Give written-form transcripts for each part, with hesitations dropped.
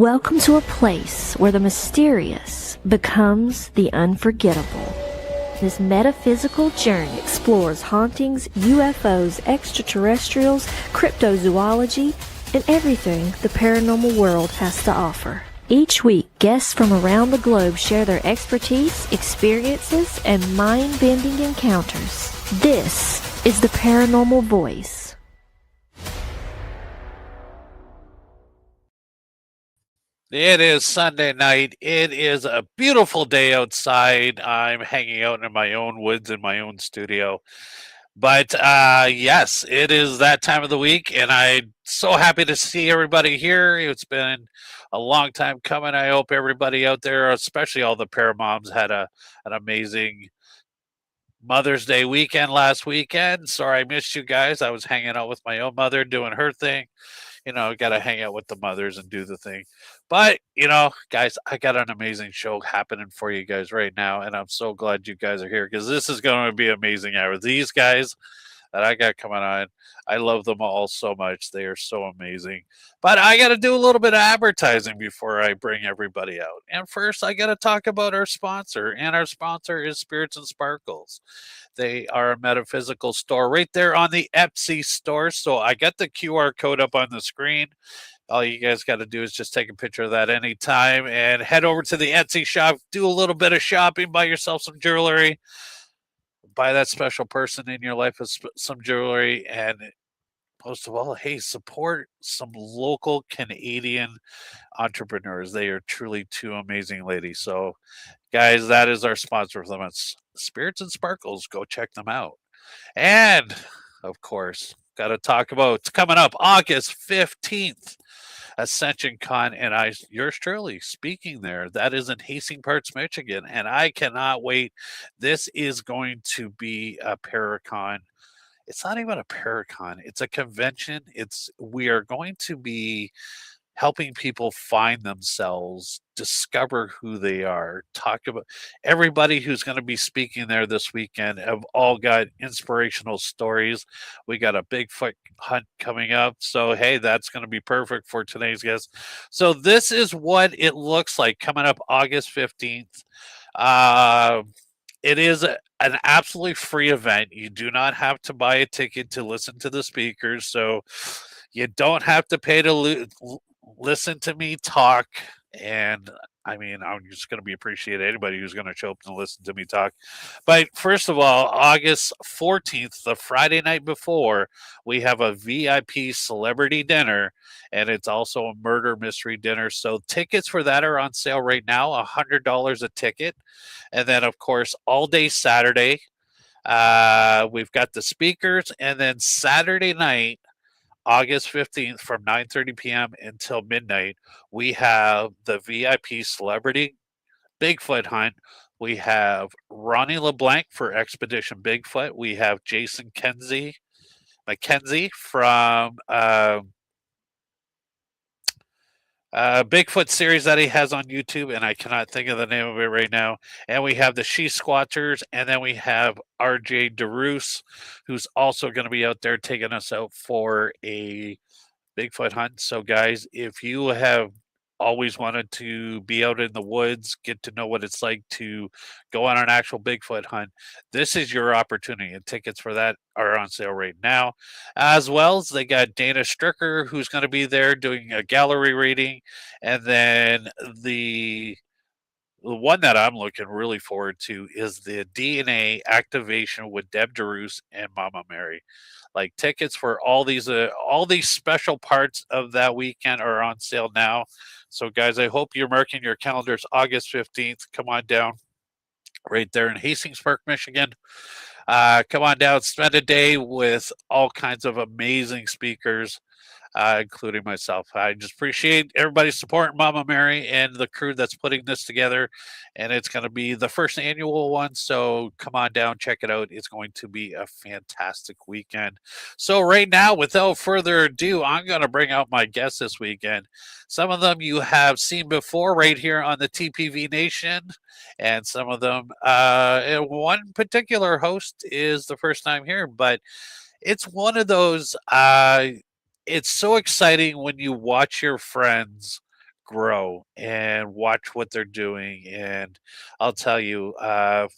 Welcome to a place where the mysterious becomes the unforgettable. This metaphysical journey explores hauntings, UFOs, extraterrestrials, cryptozoology, and everything the paranormal world has to offer. Each week, guests from around the globe share their expertise, experiences, and mind-bending encounters. This is the Paranormal Voice. It is Sunday night. It is a beautiful day outside. I'm hanging out in my own woods in my own studio. But yes, it is that time of the week, and I'm so happy to see everybody here. It's been a long time coming. I hope everybody out there, especially all the paramoms, had an amazing Mother's Day weekend last weekend. Sorry I missed you guys. I was hanging out with my own mother doing her thing. Got to hang out with the mothers and do the thing. But, guys, I got an amazing show happening for you guys right now. And I'm so glad you guys are here because this is going to be amazing hour. These guys that I got coming on, I love them all so much. They are so amazing. But I got to do a little bit of advertising before I bring everybody out. And first, I got to talk about our sponsor. And our sponsor is Spirits and Sparkles. They are a metaphysical store right there on the Etsy store. So I got the QR code up on the screen. All you guys got to do is just take a picture of that anytime and head over to the Etsy shop, do a little bit of shopping, buy yourself some jewelry, buy that special person in your life with some jewelry, and most of all, hey, support some local Canadian entrepreneurs. They are truly two amazing ladies. So, guys, that is our sponsor for them. It's Spirits and Sparkles. Go check them out. And, of course, got to talk about it's coming up August 15th. Ascension Con, and yours truly, speaking there. That is in Hastings Park, Michigan, and I cannot wait. This is going to be a Paracon. It's not even a Paracon. It's a convention. We are going to be helping people find themselves, discover who they are, talk about everybody who's going to be speaking there this weekend have all got inspirational stories. We got a Bigfoot hunt coming up. So, hey, that's going to be perfect for today's guest. So this is what it looks like coming up August 15th. It is an absolutely free event. You do not have to buy a ticket to listen to the speakers. So you don't have to pay to listen to me talk. And I'm just going to be appreciated anybody who's going to show up and listen to me talk. But first of all, August 14th, the Friday night before, we have a VIP celebrity dinner, and it's also a murder mystery dinner. So tickets for that are on sale right now, $100 a ticket. And then, of course, all day Saturday, we've got the speakers, and then Saturday night, August 15th from 9:30 p.m. until midnight, we have the VIP Celebrity Bigfoot Hunt. We have Ronnie LeBlanc for Expedition Bigfoot. We have Jason McKenzie from Bigfoot series that he has on YouTube, and I cannot think of the name of it right now. And we have the She Squatters, and then we have RJ DeRoos, who's also going to be out there taking us out for a Bigfoot hunt. So, guys, if you have always wanted to be out in the woods, get to know what it's like to go on an actual Bigfoot hunt, this is your opportunity. And tickets for that are on sale right now. As well as they got Dana Stricker, who's going to be there doing a gallery reading. And then the one that I'm looking really forward to is the DNA activation with Deb DeRoos and Mama Mary. Like tickets for all these special parts of that weekend are on sale now. So guys, I hope you're marking your calendars August 15th. Come on down right there in Hastings Park, Michigan. Come on down, spend a day with all kinds of amazing speakers, including myself. I just appreciate everybody supporting Mama Mary and the crew that's putting this together. And it's going to be the first annual one. So come on down, check it out. It's going to be a fantastic weekend. So right now, without further ado, I'm going to bring out my guests this weekend. Some of them you have seen before right here on the TPV Nation. And some of them, one particular host is the first time here, but it's one of those, it's so exciting when you watch your friends grow and watch what they're doing. And I'll tell you,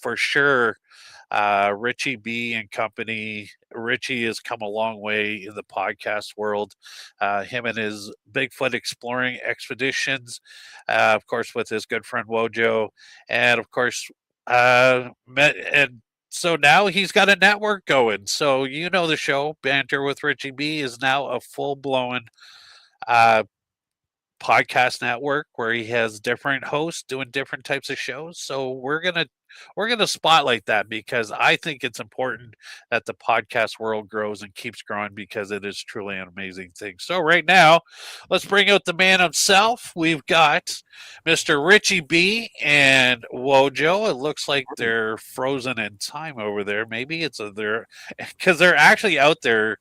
for sure, Richie B and company. Richie has come a long way in the podcast world. Him and his Bigfoot exploring expeditions, of course, with his good friend Wojo, and of course, met and. So now he's got a network going. So you know the show Banter with Richie B is now a full blown uh, podcast network where he has different hosts doing different types of shows. So we're gonna spotlight that because I think it's important that the podcast world grows and keeps growing because it is truly an amazing thing. So right now, let's bring out the man himself. We've got Mr. Richie B and Wojo. It looks like they're frozen in time over there. Maybe it's they're because they're actually out there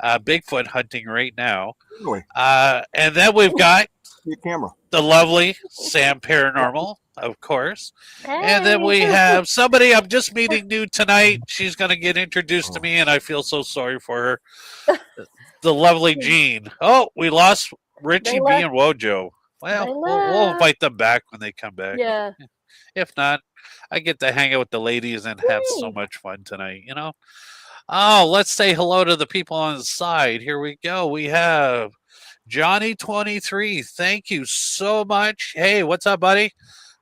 Bigfoot hunting right now. Anyway, And then we've got your camera. the lovely Sam Paranormal, of course. And then we Hey. have somebody I'm just meeting new tonight. She's going to get introduced to me, and I feel so sorry for her. The lovely Jean. Oh, we lost Richie They B left. and Wojo. Well, They we'll left. invite them back when they come back. Yeah. If not, I get to hang out with the ladies and have so Yay. much fun tonight, you know? Oh, let's say hello to the people on the side. Here we go. We have Johnny23. Thank you so much. Hey, what's up, buddy?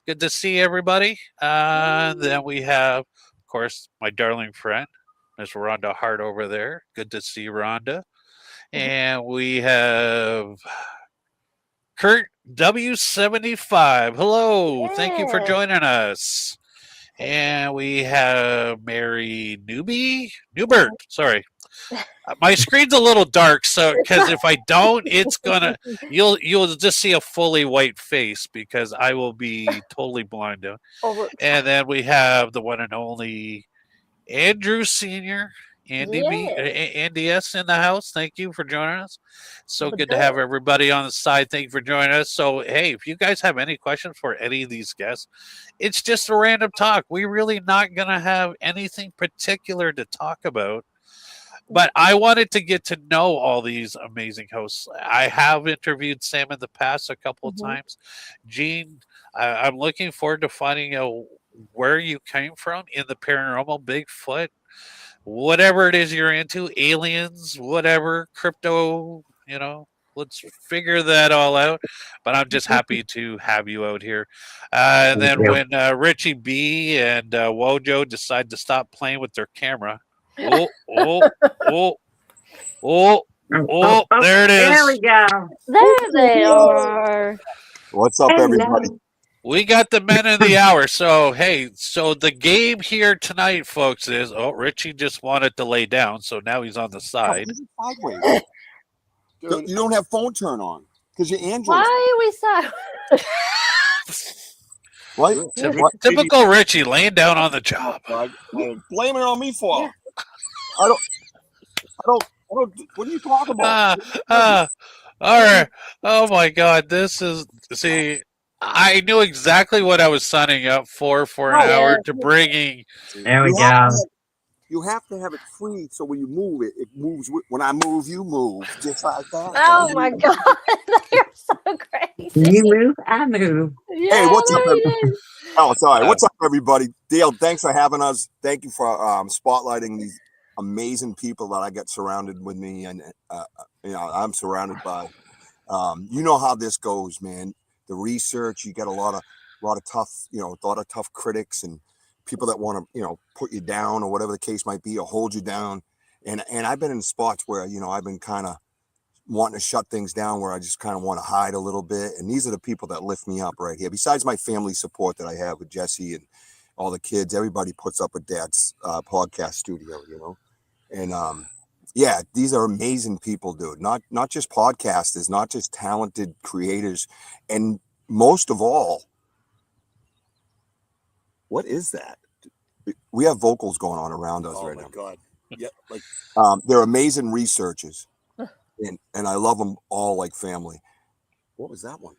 Good to see everybody. Then we have, of course, my darling friend, Miss Rhonda Hart over there. Good to see Rhonda. And we have Kurt W75. Hello. Thank you for Yeah. joining us. And we have Mary Newbert. Sorry, my screen's a little dark, so because if I don't, it's gonna you'll just see a fully white face because I will be totally blind out. Over. And then we have the one and only Andrew Senior. Andy B, Yeah. Andy S in the house. Thank you for joining us. So The good to have dog. everybody on the side. Thank you for joining us. So hey, if you guys have any questions for any of these guests, it's just a random talk. We're really not gonna have anything particular to talk about. But I wanted to get to know all these amazing hosts. I have interviewed Sam in the past a couple of Mhm. times. Gene, I'm looking forward to finding out where you came from in the paranormal, Bigfoot, whatever it is you're into, aliens, whatever, crypto, let's figure that all out. But I'm just happy to have you out here. And Thank then you. when Richie B and Wojo decide to stop playing with their camera, oh, oh, oh, oh, oh, there it There we is. go. There they are. What's up, everybody? Hello. We got the men of the hour. So, hey, so the game here tonight, folks, is Richie just wanted to lay down, so now he's on the No, side. this is sideways. You don't have phone turn on because your Android. Why are we so? What? What? Typical Richie laying down on the job. Blame it on me for. I don't. What are you talking about? All right. Oh my God. See, I knew exactly what I was signing up for an Oh, hour yeah. to bringing. There we You have go. to have- You have to have it free so when you move it, it moves. When I move, you move, just like that. Oh my God. They're so crazy. You move, I move. Yeah, Hey, what's up, there everybody? it is. Oh, sorry. What's up, everybody? Dale, thanks for having us. Thank you for spotlighting these amazing people that I get surrounded with me, and I'm surrounded by. You know how this goes, man. The research, you get a lot of tough, a lot of tough critics and people that want to, put you down or whatever the case might be, or hold you down. And I've been in spots where, I've been kind of wanting to shut things down, where I just kind of want to hide a little bit. And these are the people that lift me up right here. Besides my family support that I have with Jesse and all the kids, everybody puts up with Dad's podcast studio, And yeah, these are amazing people, dude. Not just podcasters, not just talented creators, and most of all, what is that? We have vocals going on around us right now. God. Yeah, like They're amazing researchers, and I love them all like family. What was that one?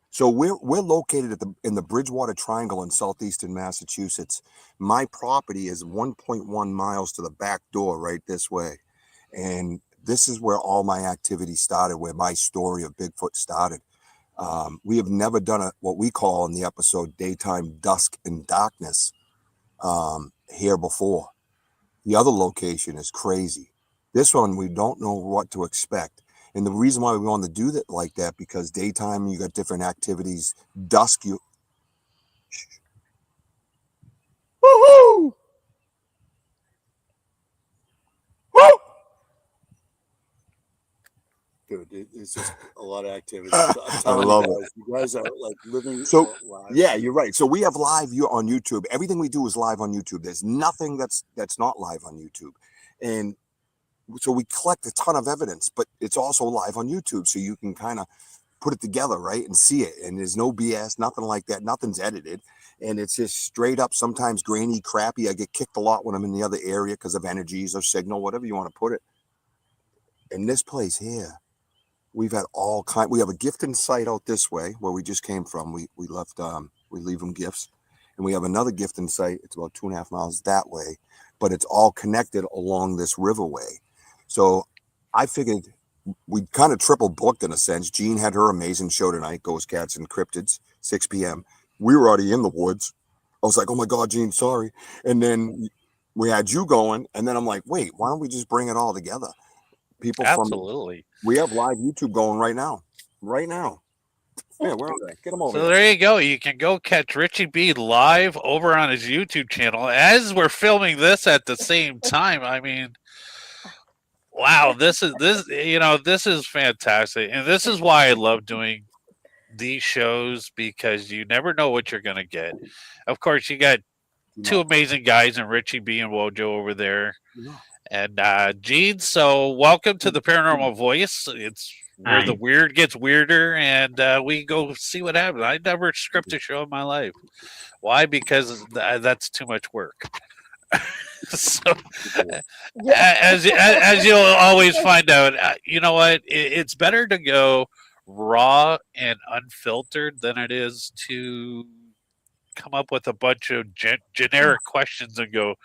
So we're located in the Bridgewater Triangle in southeastern Massachusetts. My property is 1.1 miles to the back door, right this way, and this is where all my activity started, where my story of Bigfoot started. We have never done what we call in the episode daytime dusk and darkness here before. The other location is crazy. This one, we don't know what to expect. And the reason why we want to do that like that, because daytime, you got different activities. Dusk, you... Woohoo! Woo! Dude, it's just a lot of activity. I love it. You guys are like living. So yeah, you're right. So we have live on YouTube. Everything we do is live on YouTube. There's nothing that's not live on YouTube, and so we collect a ton of evidence, but it's also live on YouTube, so you can kind of put it together, right, and see it. And there's no BS, nothing like that. Nothing's edited, and it's just straight up. Sometimes grainy, crappy. I get kicked a lot when I'm in the other area because of energies or signal, whatever you want to put it. In this place here, we've had all kind. We have a gifting site out this way where we just came from. We left. We leave them gifts, and we have another gifting site. It's about 2.5 miles that way, but it's all connected along this riverway. So I figured we kind of triple booked in a sense. Jean had her amazing show tonight, Ghost Cats and Cryptids, 6 p.m. We were already in the woods. I was like, oh my God, Jean, sorry. And then we had you going, and then I'm like, wait, why don't we just bring it all together? People Absolutely. We have live YouTube going right now. Right now. Yeah, where are they? Get them over So there you go. You can go catch Richie B live over on his YouTube channel as we're filming this at the same time. I mean, wow, this is fantastic. And this is why I love doing these shows, because you never know what you're going to get. Of course, you got two amazing guys in Richie B and Wojo over there. And Gene, so welcome to the Paranormal Voice. It's where the weird gets weirder, and we go see what happens. I never script a show in my life. Why? Because that's too much work. So, as you'll always find out, you know what? It's better to go raw and unfiltered than it is to come up with a bunch of generic questions and go,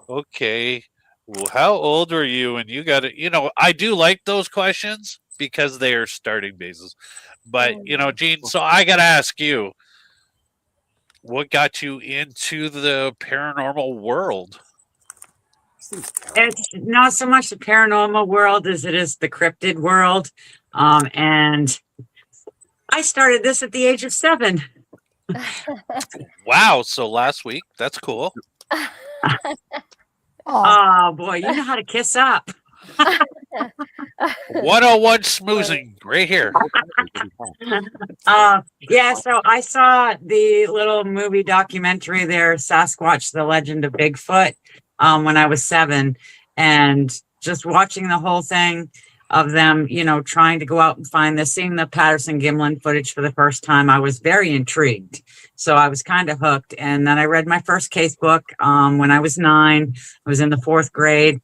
okay, well, how old were you? And you got to, I do like those questions because they are starting bases. But, Gene, so I got to ask you, what got you into the paranormal world? It's not so much the paranormal world as it is the cryptid world. And I started this at the age of 7. Wow. So last week, that's cool. Oh boy, you know how to kiss up. 101 schmoozing right here. Yeah, so I saw the little movie documentary there, Sasquatch, The Legend of Bigfoot, when I was 7, and just watching the whole thing of them, trying to go out and find this, seeing the Patterson-Gimlin footage for the first time, I was very intrigued. So I was kind of hooked. And then I read my first case book when I was 9. I was in the 4th grade.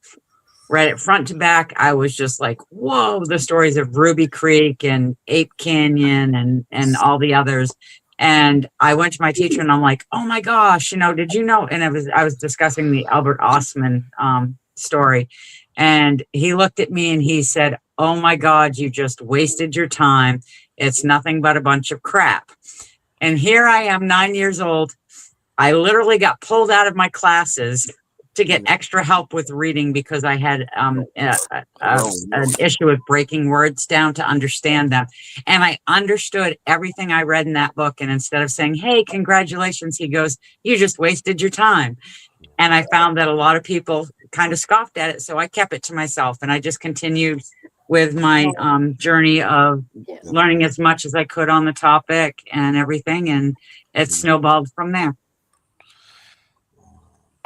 Read it front to back. I was just like, whoa, the stories of Ruby Creek and Ape Canyon and all the others. And I went to my teacher and I'm like, oh my gosh, did you know? And I was discussing the Albert Ostman story. And he looked at me and he said, oh my God, you just wasted your time. It's nothing but a bunch of crap. And here I am, 9 years old. I literally got pulled out of my classes to get extra help with reading because I had an issue with breaking words down to understand them. And I understood everything I read in that book. And instead of saying, hey, congratulations, he goes, you just wasted your time. And I found that a lot of people kind of scoffed at it. So I kept it to myself and I just continued with my journey of learning as much as I could on the topic and everything. And it snowballed from there.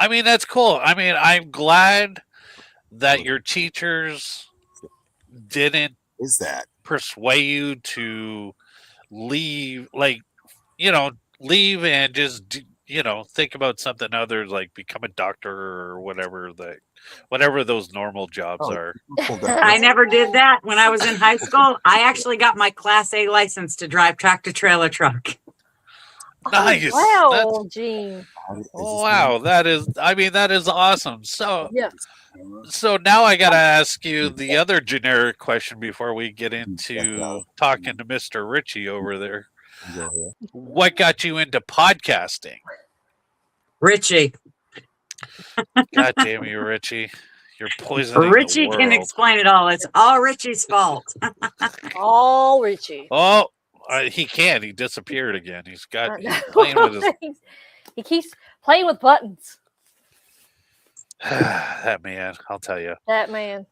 I mean, that's cool. I mean, I'm glad that your teachers didn't persuade you to leave, leave and just, think about something other, like become a doctor or whatever those normal jobs are. I never did that. When I was in high school, I actually got my Class A license to drive tractor trailer truck. Nice. Oh, That's- wow, Gene. Oh, wow, that is awesome. Yeah. So now I gotta ask you the other generic question before we get into talking to Mr. Richie over there. What got you into podcasting? Richie. God damn you, Richie! You're poisoning Richie the world. can explain it all. It's all Richie's fault. All Richie. Oh, he can't. He disappeared again. He's I playing know. with his. He keeps playing with buttons. That man, I'll tell you. That man.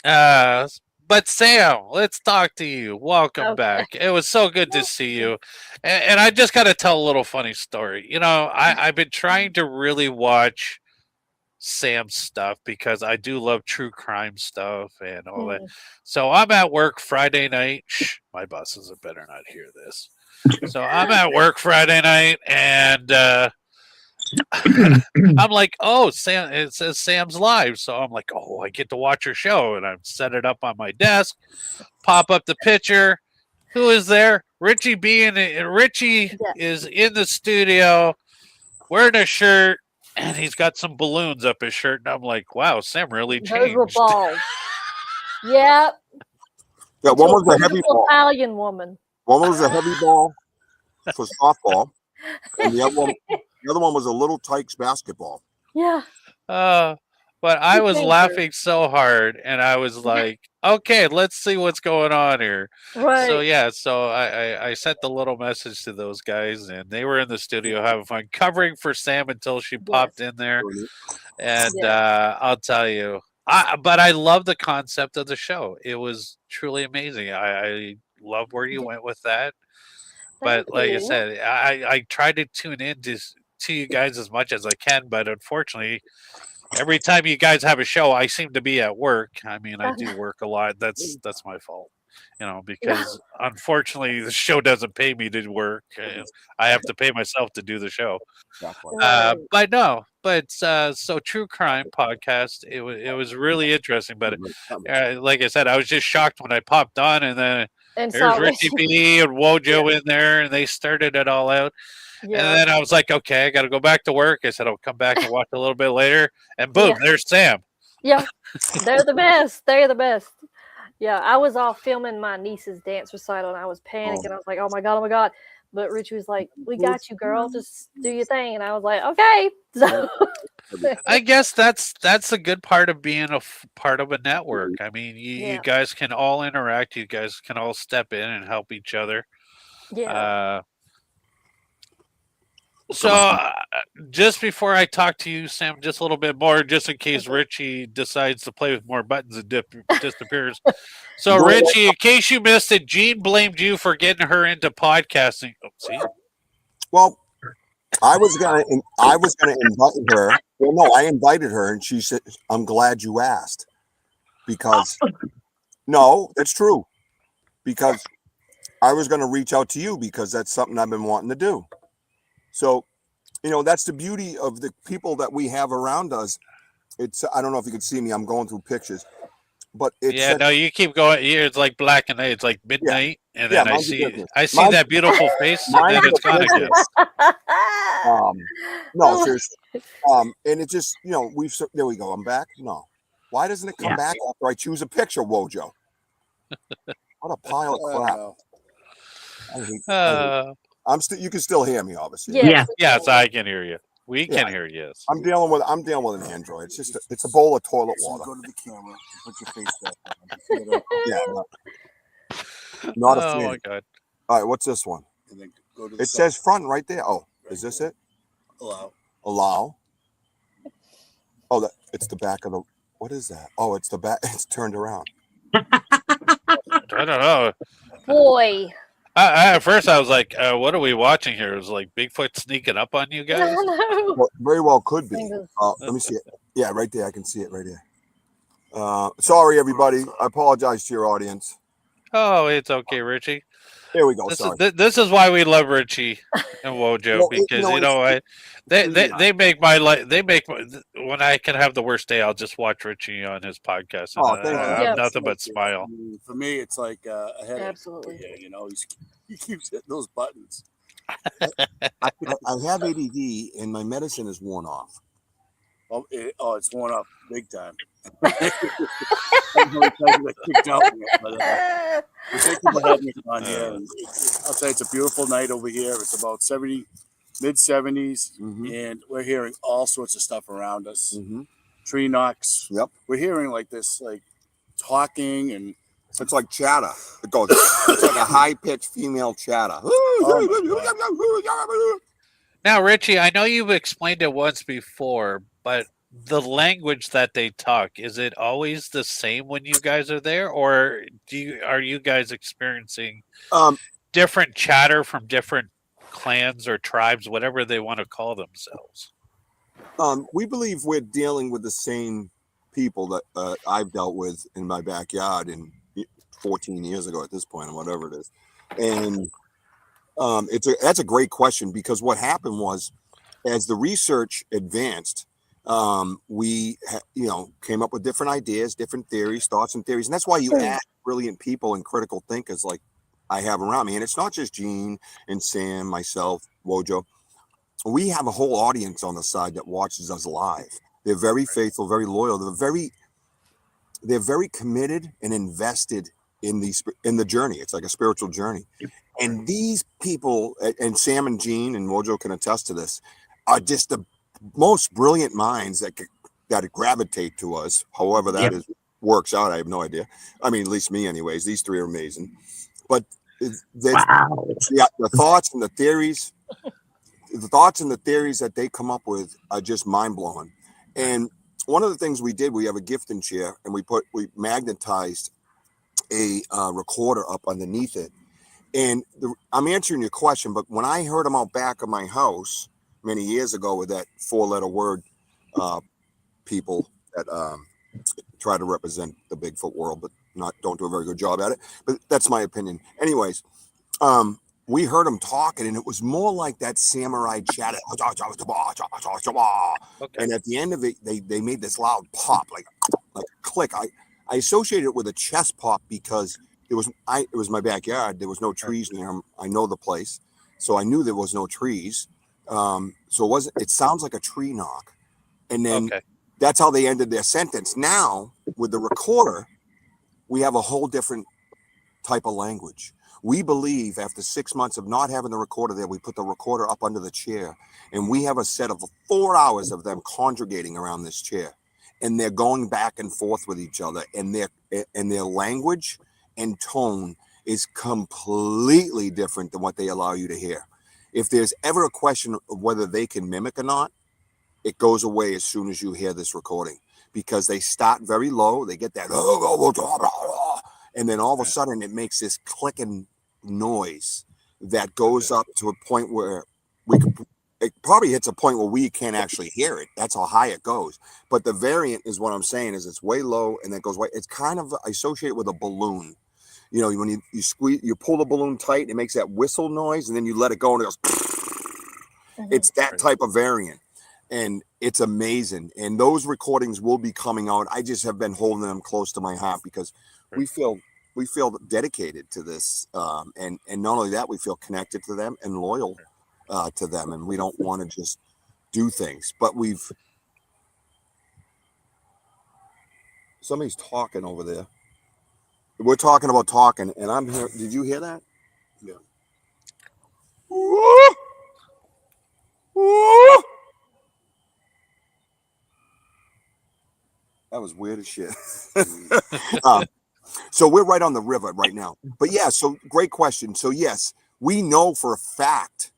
But Sam, let's talk to you. Welcome Okay. back. It was so good to see you. And I just got to tell a little funny story. You know, I've been trying to really watch Sam's stuff because I do love true crime stuff and all that. So I'm at work Friday night. Shh, my bosses had better not hear this. So I'm at work Friday night and I'm like, oh, Sam, it says Sam's live. So I'm like, oh, I get to watch her show. And I set it up on my desk, pop up the picture. Who is there? Richie B. And Richie is in the studio wearing a shirt. And he's got some balloons up his shirt. And I'm like, wow, Sam really Those changed. were balls. Yep. Yeah, one was a heavy ball. Italian woman. One was a heavy ball for softball, and the other one was a little Tykes basketball. Yeah. But I was Thank you. laughing so hard. And I was like, okay, let's see what's going on here. Right. So yeah, so I sent the little message to those guys, and they were in the studio having fun covering for Sam until she popped in there. And I'll tell you, but I love the concept of the show. It was truly amazing. I love where you went with that. But Thank like I you. said, I try to tune in to you guys as much as I can, but unfortunately, every time you guys have a show, I seem to be at work. I mean, I do work a lot. That's my fault, you know, because unfortunately the show doesn't pay me to work. I have to pay myself to do the show. So True Crime Podcast, it was really interesting. But like I said, I was just shocked when I popped on, and then there's Richie B and Wojo in there, and they started it all out. And then I was like, okay, I got to go back to work. I said, I'll come back and watch a little bit later. And boom, there's Sam. Yeah, they're the best. They're the best. Yeah, I was off filming my niece's dance recital, and I was panicking. I was like, oh my God. But Richie was like, we got you, girl. Just do your thing. And I was like, okay. So I guess that's a good part of being part of a network. I mean, you guys can all interact. You guys can all step in and help each other. Yeah. So just before I talk to you, Sam, just a little bit more, just in case Richie decides to play with more buttons and disappears. So Richie, in case you missed it, Jean blamed you for getting her into podcasting. Oh, see? Well, I was gonna invite her. Well, no, I invited her, and she said, "I'm glad you asked," because no, it's true. Because I was gonna reach out to you because that's something I've been wanting to do. So, that's the beauty of the people that we have around us. I don't know if you can see me. I'm going through pictures, but no, you keep going. It's like black and night. It's like midnight, and then I see that beautiful face, and then it's gone again. No, seriously. And it just, there we go. I'm back. No, why doesn't it come back after I choose a picture, Wojo? What a pile of crap. You can still hear me, obviously. Yes, I can hear you. We can hear you. Yes. I'm dealing with an Android. It's just it's a bowl of toilet water. Go to the camera. Put your face back. Not a fan. Oh my God. All right, what's this one? It says front right there. Oh, is this it? Allow. Oh, it's the back of the. What is that? Oh, it's the back. It's turned around. I don't know. Boy. At first, I was like, "What are we watching here?" It was like Bigfoot sneaking up on you guys. No. Well, very well could be. Let me see it. Yeah, right there. I can see it right here. Sorry, everybody. I apologize to your audience. Oh, it's okay, Richie. Here we go. This is why we love Richie and Wojo, because they make my life. When I can have the worst day, I'll just watch Richie on his podcast. And I have nothing but smile. For me, it's like a headache. Absolutely. Yeah, he keeps hitting those buttons. I have ADD and my medicine is worn off. Oh, it's worn off big time. I'm really glad you got kicked out here, but, thank you for having me on here. And I'll say it's a beautiful night over here. It's about mid 70s, and we're hearing all sorts of stuff around us. Tree knocks. Yep. We're hearing like this, like talking, and it's like chatter. It goes. It's like a high-pitched female chatter. Now, Richie, I know you've explained it once before, but the language that they talk, is it always the same when you guys are there, or are you guys experiencing different chatter from different clans or tribes, whatever they want to call themselves? We believe we're dealing with the same people that I've dealt with in my backyard 14 years ago at this point, or whatever it is. And that's a great question, because what happened was, as the research advanced, we came up with different ideas, different theories, thoughts and theories. And that's why you ask brilliant people and critical thinkers like I have around me. And it's not just Gene and Sam, myself, Wojo. We have a whole audience on the side that watches us live. They're very faithful, very loyal. They're very committed and invested in the journey. It's like a spiritual journey. And these people, and Sam and Gene and Wojo can attest to this, are just the most brilliant minds that gravitate to us. However that works out, I have no idea. I mean, at least me anyways. These three are amazing. But the thoughts and the theories, that they come up with are just mind-blowing. And one of the things we did, we have a gifting chair, and we magnetized a recorder up underneath it. And I'm answering your question, but when I heard them out back of my house many years ago with that 4-letter word people that try to represent the Bigfoot world, but don't do a very good job at it. But that's my opinion. Anyways, we heard them talking, and it was more like that samurai chatter. Okay. And at the end of it, they made this loud pop, like a click. I associated it with a chest pop because it was my backyard. There was no trees near. I know the place, so I knew there was no trees. So it sounds like a tree knock. And then that's how they ended their sentence. Now with the recorder, we have a whole different type of language. We believe after 6 months of not having the recorder there, we put the recorder up under the chair, and we have a set of 4 hours of them congregating around this chair, and they're going back and forth with each other, and their language and tone is completely different than what they allow you to hear. If there's ever a question of whether they can mimic or not, it goes away as soon as you hear this recording, because they start very low. They get that, and then all of a sudden it makes this clicking noise that goes up to a point where it probably hits a point where we can't actually hear it. That's how high it goes. But the variant is what I'm saying is it's way low and then it goes way. It's kind of associated with a balloon. You know, when you squeeze, you pull the balloon tight, it makes that whistle noise, and then you let it go and it goes. It's that type of variant, and it's amazing. And those recordings will be coming out. I just have been holding them close to my heart because we feel dedicated to this, and not only that, we feel connected to them and loyal to them, and we don't want to just do things. But somebody's talking over there. We're talking about talking, and I'm here. Did you hear that? Yeah. That was weird as shit. So we're right on the river right now. But yeah, so great question. So yes, we know for a fact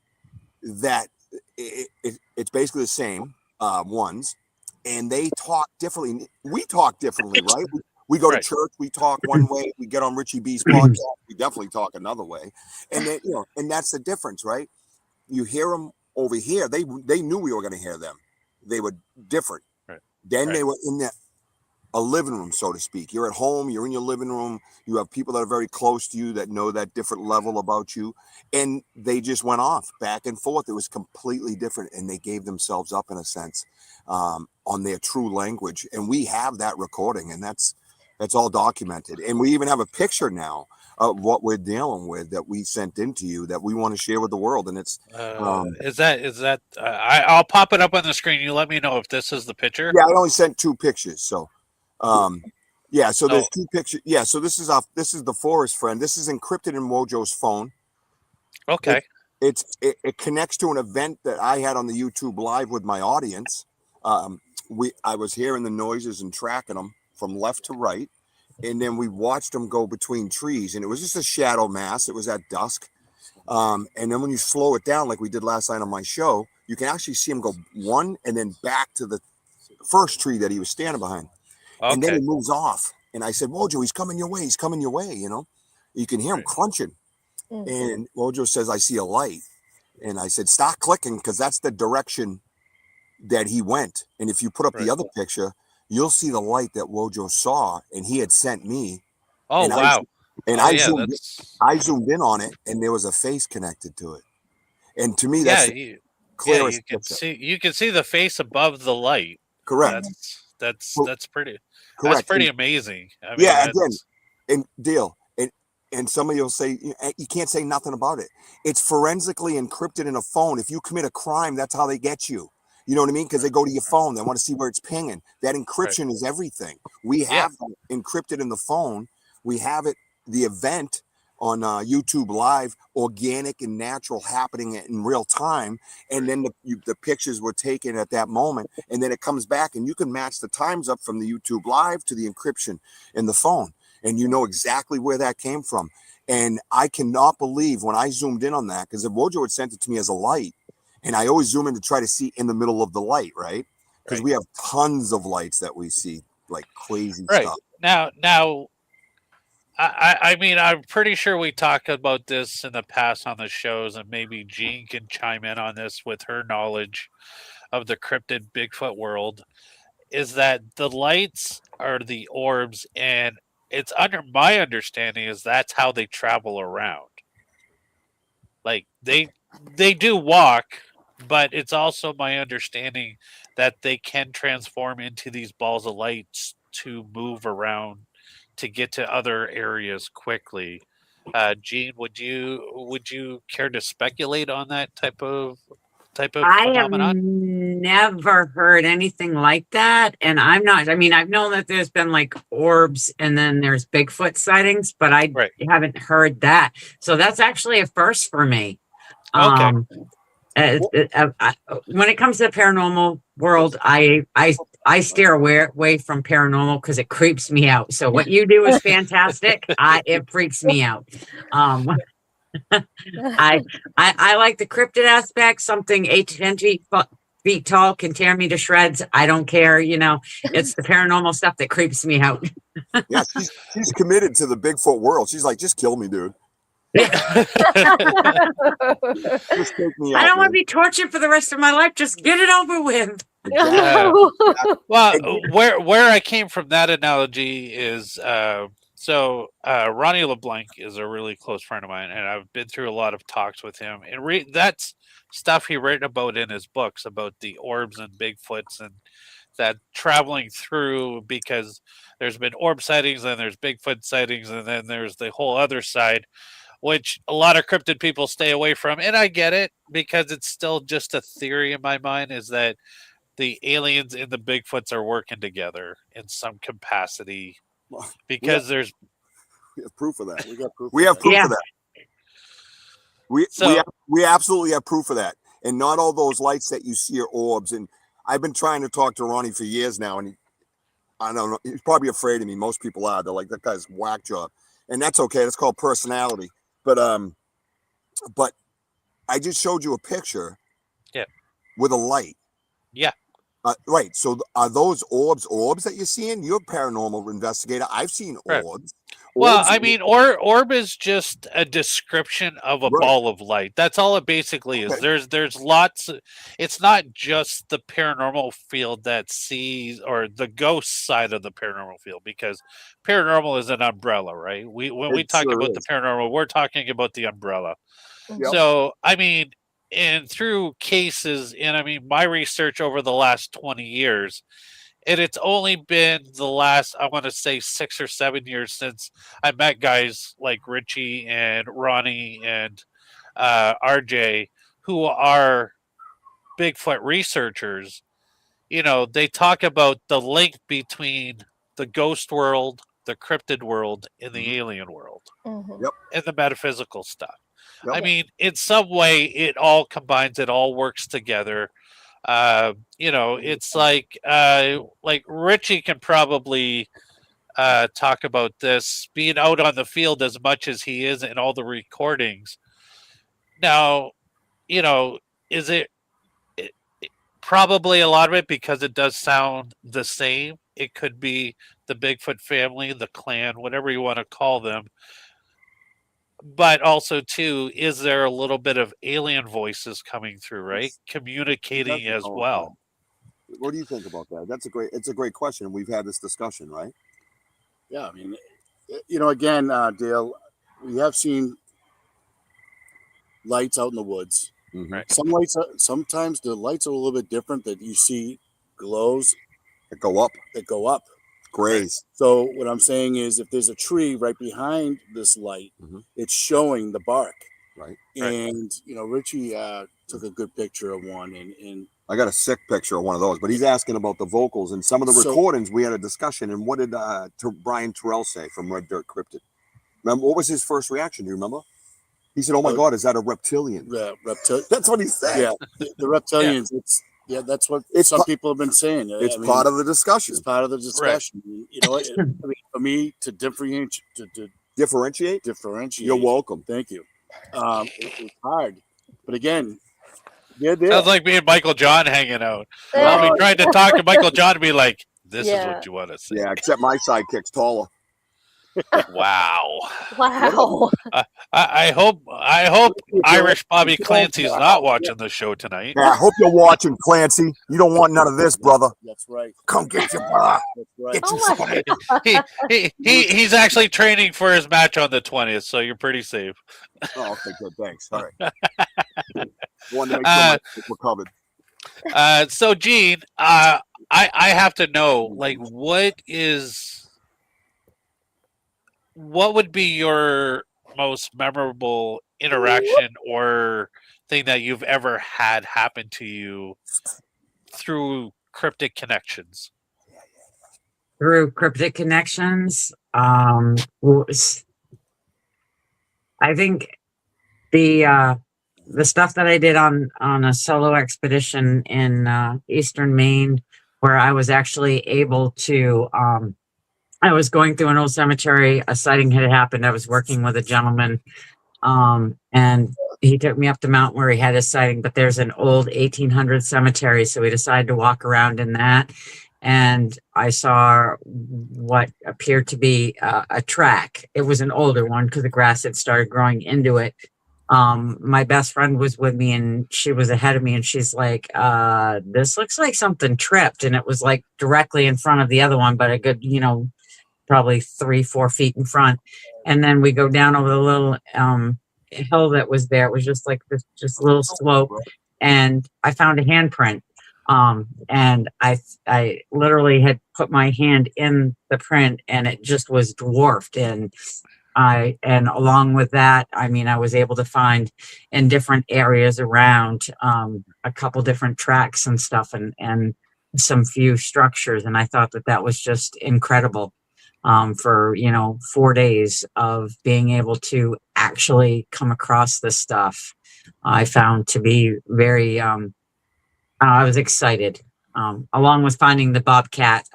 that it's basically the same ones, and they talk differently. We talk differently, right? We go to church, we talk one way. We get on Richie B's podcast, we definitely talk another way. And then, and that's the difference, right? You hear them over here. They knew we were going to hear them. They were different. Right. Then they were in a living room, so to speak. You're at home, you're in your living room, you have people that are very close to you that know that different level about you, and they just went off back and forth. It was completely different, and they gave themselves up in a sense on their true language, and we have that recording, and that's all documented. And we even have a picture now what we're dealing with that we sent into you that we want to share with the world. And it's is that I'll pop it up on the screen. You let me know if this is the picture. yeah, I only sent 2 pictures. So yeah, so there's 2 pictures. Yeah, so this is the forest friend. This is encrypted in Wojo's phone. Okay. It connects to an event that I had on the YouTube live with my audience. I was hearing the noises and tracking them from left to right, and then we watched them go between trees, and it was just a shadow mass. It was at dusk, and then when you slow it down like we did last night on my show, you can actually see him go one and then back to the first tree that he was standing behind. Okay. And then he moves off. And I said, Wojo, he's coming your way. He's coming your way. You know, you can hear him crunching. Mm-hmm. And Wojo says, I see a light. And I said, stop clicking, because that's the direction that he went. And if you put up the other picture, you'll see the light that Wojo saw and he had sent me. Oh, and wow. I zoomed in on it, and there was a face connected to it. And to me, that's the clearest picture. You can see the face above the light. Correct. That's pretty. Correct. That's pretty amazing. I mean, yeah, again, and Dale, and somebody will say you can't say nothing about it. It's forensically encrypted in a phone. If you commit a crime, that's how they get you. You know what I mean? Because they go to your phone, they want to see where it's pinging. That encryption is everything. We have it encrypted in the phone. We have it, the event on YouTube Live, organic and natural, happening in real time. And then the pictures were taken at that moment. And then it comes back, and you can match the times up from the YouTube Live to the encryption in the phone. And you know exactly where that came from. And I cannot believe when I zoomed in on that, because Wojo had sent it to me as a light. And I always zoom in to try to see in the middle of the light, right? Because we have tons of lights that we see, like crazy stuff. Now, I mean, I'm pretty sure we talked about this in the past on the shows, and maybe Jean can chime in on this with her knowledge of the cryptid Bigfoot world, is that the lights are the orbs, and it's under my understanding is that's how they travel around. Like they do walk, but it's also my understanding that they can transform into these balls of lights to move around to get to other areas quickly. Jean, would you care to speculate on that type of phenomenon? I have never heard anything like that, and I've known that there's been like orbs and then there's Bigfoot sightings, but I haven't heard that. So that's actually a first for me. Okay. When it comes to the paranormal world, I steer away from paranormal because it creeps me out. So what you do is fantastic. It freaks me out. I like the cryptid aspect. Something 8 to 10 feet tall can tear me to shreds. I don't care. You know, it's the paranormal stuff that creeps me out. Yeah, she's committed to the Bigfoot world. She's like, just kill me, dude. I don't want to be tortured for the rest of my life. Just get it over with. Well, where I came from that analogy is Ronnie LeBlanc is a really close friend of mine, and I've been through a lot of talks with him, and that's stuff he written about in his books about the orbs and Bigfoots and that traveling through, because there's been orb sightings and there's Bigfoot sightings, and then there's the whole other side, which a lot of cryptid people stay away from. And I get it, because it's still just a theory in my mind, is that the aliens and the Bigfoots are working together in some capacity, because we have proof of that. We have proof of that. We absolutely have proof of that. And not all those lights that you see are orbs. And I've been trying to talk to Ronnie for years now, and I don't know, he's probably afraid of me. Most people are. They're like, that guy's whack job. And that's okay. That's called personality. But I just showed you a picture with a light. Yeah. Right. So are those orbs that you're seeing? You're a paranormal investigator. I've seen orbs. Well, I mean, orb is just a description of a ball of light. That's all it basically is. There's lots. It's not just the paranormal field that sees, or the ghost side of the paranormal field, because paranormal is an umbrella, right? When we talk about the paranormal, we're talking about the umbrella. Yep. So, I mean, and through cases, and I mean, my research over the last 20 years And it's only been the last, I want to say, 6 or 7 years since I met guys like Richie and Ronnie and RJ, who are Bigfoot researchers. They talk about the link between the ghost world, the cryptid world, and the alien world, Mhm. Yep. and the metaphysical stuff. Yep. I mean, in some way, it all combines, it all works together. It's like Richie can probably talk about this, being out on the field as much as he is in all the recordings. Now, is it probably a lot of it because it does sound the same? It could be the Bigfoot family, the clan, whatever you want to call them. But also, too, is there a little bit of alien voices coming through, right? Communicating as well. What do you think about that? It's a great question. We've had this discussion, right? Yeah, I mean, again, Dale, we have seen lights out in the woods. Mm-hmm. Right. Sometimes the lights are a little bit different, that you see glows That go up. Grays. So what I'm saying is, if there's a tree right behind this light, it's showing the bark. Right. And Richie took a good picture of one, and I got a sick picture of one of those, but he's asking about the vocals and some of the recordings. We had a discussion, and what did Brian Terrell say from Red Dirt Cryptid? Remember, what was his first reaction? Do you remember? He said, "Oh my God, is that a reptilian?" That's what he said. Yeah, the reptilians. That's what some people have been saying. It's part of the discussion. It's part of the discussion. Right. You know what? For me to differentiate. You're welcome. Thank you. It's hard, but again, they're there. Sounds like me and Michael John hanging out. I'll be trying to talk to Michael John to be like, "This is what you want to say." Yeah, except my sidekick's taller. Wow. Wow. I hope Irish Bobby Clancy's not watching the show tonight. Yeah, I hope you're watching, Clancy. You don't want none of this, brother. That's right. Come get your bar. That's right. Get you some. He's actually training for his match on the 20th, so you're pretty safe. Oh, okay, good. Thanks. All right. Wanted to make sure we're covered. So, Gene, I have to know, like, what would be your most memorable interaction or thing that you've ever had happen to you through cryptic connections? Through cryptic connections, I think the stuff that I did on a solo expedition in eastern Maine, where I was actually able to I was going through an old cemetery. A sighting had happened. I was working with a gentleman, and he took me up the mountain where he had his sighting. But there's an old 1800 cemetery, so we decided to walk around in that. And I saw what appeared to be a track. It was an older one because the grass had started growing into it. My best friend was with me, and she was ahead of me, and she's like, this looks like something tripped. And it was like directly in front of the other one, but a good, probably 3-4 feet in front. And then we go down over the little hill that was there. It was just like this, just a little slope. And I found a handprint. And I literally had put my hand in the print, and it just was dwarfed. And along with that, I mean, I was able to find in different areas around a couple different tracks and stuff, and some few structures. And I thought that was just incredible. For 4 days of being able to actually come across this stuff, I found to be very I was excited, along with finding the bobcat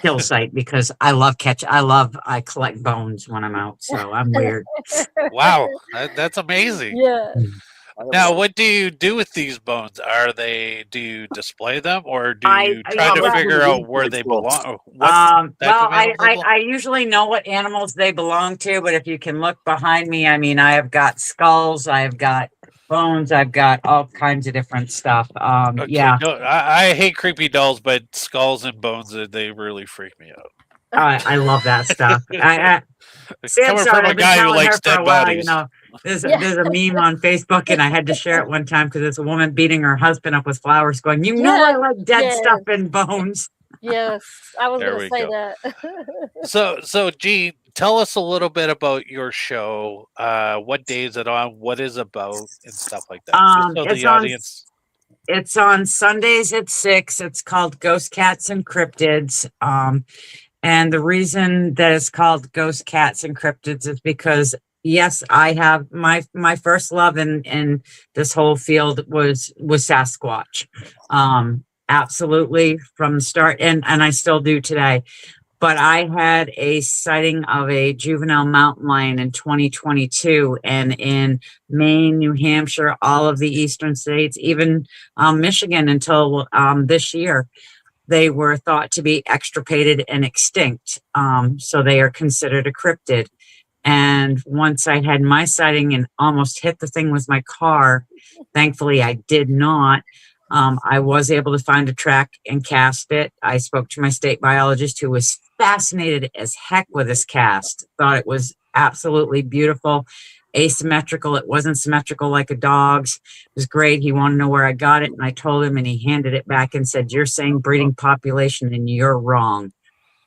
kill site, because I collect bones when I'm out, so I'm weird. Wow, that's amazing. Yeah. Now, what do you do with these bones? Do you display them, or do you try to figure out where they belong? I usually know what animals they belong to, but if you can look behind me, I mean, I have got skulls, I've got bones, I've got all kinds of different stuff. Okay, Yeah. No, I hate creepy dolls, but skulls and bones, they really freak me out. I love that stuff. Coming from a guy who likes dead bodies. There's a meme on Facebook, and I had to share it one time because it's a woman beating her husband up with flowers, going, I like dead stuff and bones. Yes, I was There going we to say go. that. So G, tell us a little bit about your show. What day is it on? What is it about and stuff like that. Just so It's the on audience. it's on Sundays at 6. It's called Ghost Cats and Cryptids. And the reason that it's called Ghost Cats and Cryptids is because, yes, I have my first love in this whole field was Sasquatch. Absolutely from the start, and I still do today. But I had a sighting of a juvenile mountain lion in 2022, and in Maine, New Hampshire, all of the eastern states, even Michigan until this year, they were thought to be extirpated and extinct. So they are considered a cryptid. And once I had my sighting and almost hit the thing with my car, thankfully I did not. I was able to find a track and cast it. I spoke to my state biologist, who was fascinated as heck with this cast. Thought it was absolutely beautiful, asymmetrical. It wasn't symmetrical like a dog's. It was great. He wanted to know where I got it, and I told him, and he handed it back and said, "You're saying breeding population, and you're wrong."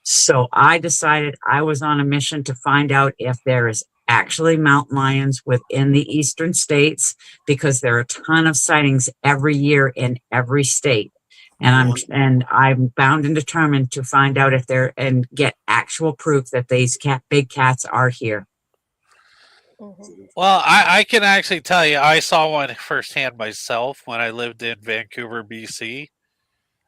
So I decided I was on a mission to find out if there is actually mountain lions within the eastern states, because there are a ton of sightings every year in every state. And I'm bound and determined to find out if there and get actual proof that these big cats are here. Well, I can actually tell you, I saw one firsthand myself when I lived in Vancouver, BC.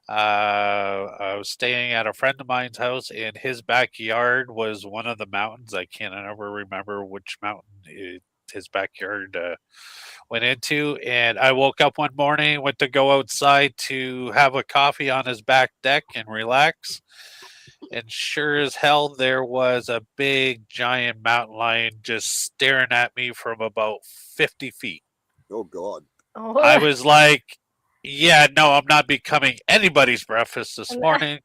I was staying at a friend of mine's house, and his backyard was one of the mountains. I can't ever remember which mountain his backyard went into. And I woke up one morning, went to go outside to have a coffee on his back deck and relax. And sure as hell, there was a big, giant mountain lion just staring at me from about 50 feet. Oh, God. I was like, yeah, no, I'm not becoming anybody's breakfast this morning.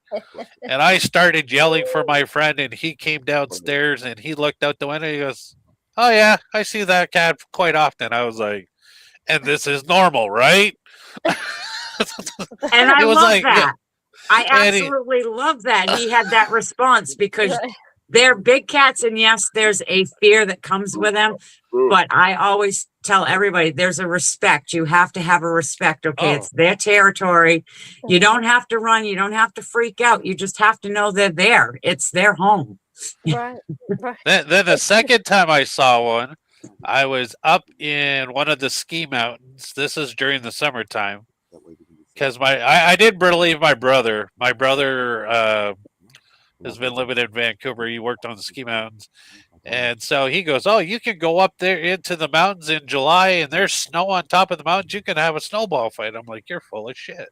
And I started yelling for my friend, and he came downstairs, and he looked out the window, and he goes, "Oh, yeah, I see that cat quite often." I was like, and this is normal, right? And I love like, that. yeah. I absolutely love that. He had that response because they're big cats, and yes, there's a fear that comes with them. But I always tell everybody there's a respect. You have to have a respect. Okay, it's their territory. You don't have to run. You don't have to freak out. You just have to know they're there. It's their home. Right. Then the second time I saw one, I was up in one of the ski mountains. This is during the summertime. Because I did believe my brother. My brother has been living in Vancouver. He worked on the ski mountains. And so he goes, "Oh, you can go up there into the mountains in July, and there's snow on top of the mountains. You can have a snowball fight." I'm like, "You're full of shit."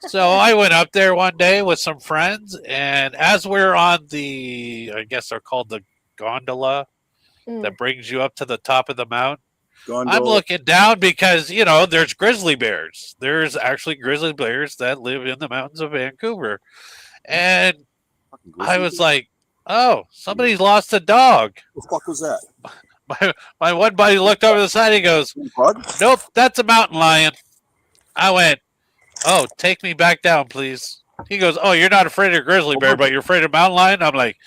So I went up there one day with some friends, and as we're on the, I guess they're called the gondola that brings you up to the top of the mountain, I'm looking down because, there's grizzly bears. There's actually grizzly bears that live in the mountains of Vancouver. And I was like, "Oh, somebody's lost a dog." What the fuck was that? My one buddy looked over the side. He goes, "Nope, that's a mountain lion." I went, "Oh, take me back down, please." He goes, "Oh, you're not afraid of a grizzly bear, but you're afraid of mountain lion?" I'm like,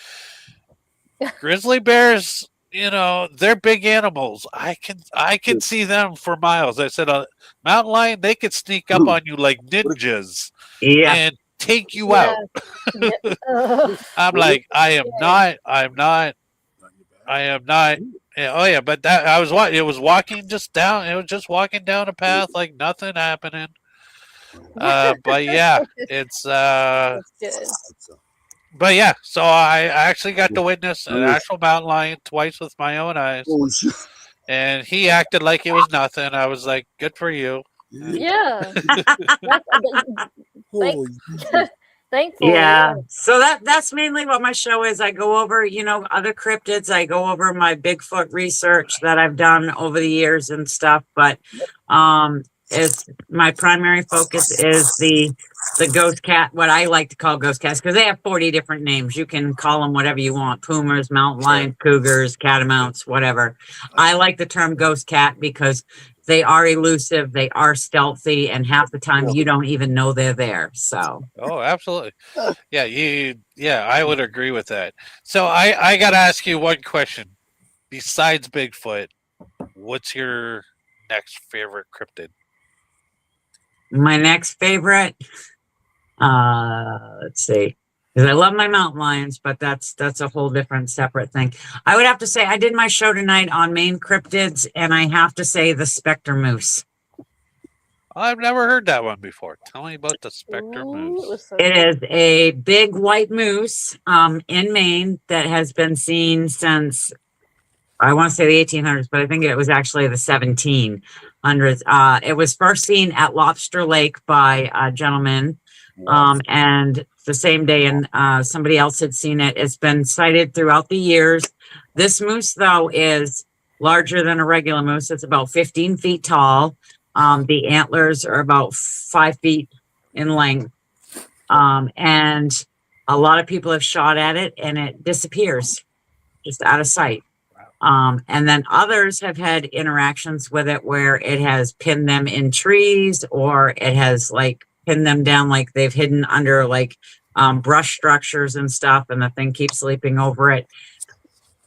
grizzly bears, they're big animals. I can see them for miles. I said, mountain lion, they could sneak up on you like ninjas and take you out. I'm like, I'm not. Oh yeah, but it was walking just down. It was just walking down a path like nothing happening. But yeah, it's That's good. But yeah, so I actually got to witness an actual mountain lion twice with my own eyes. Holy shit. And he acted like it was nothing. I was like, "Good for you." Yeah. Holy Thankfully. Yeah. So that's mainly what my show is. I go over, other cryptids. I go over my Bigfoot research that I've done over the years and stuff. But it's my primary focus is the the ghost cat, what I like to call ghost cats, because they have 40 different names. You can call them whatever you want: pumas, mountain lions, cougars, catamounts, whatever. I like the term ghost cat because they are elusive, they are stealthy, and half the time you don't even know they're there. So, Oh, absolutely. Yeah, I would agree with that. So I got to ask you one question. Besides Bigfoot, what's your next favorite cryptid? my next favorite, let's see, because I love my mountain lions, but that's a whole different separate thing. I would have to say I did my show tonight on Maine cryptids, and I have to say the specter moose. I've never heard that one before. Tell me about the specter Ooh, moose. it was so It good. is a big white moose in Maine that has been seen since, I want to say, the 1800s, but I think it was actually the 1700s. It was first seen at Lobster Lake by a gentleman, and the same day, and somebody else had seen it. It's been sighted throughout the years. This moose, though, is larger than a regular moose. It's about 15 feet tall. The antlers are about 5 feet in length. And a lot of people have shot at it and it disappears just out of sight. And then others have had interactions with it where it has pinned them in trees, or it has like pinned them down, like they've hidden under like brush structures and stuff, and the thing keeps sleeping over it.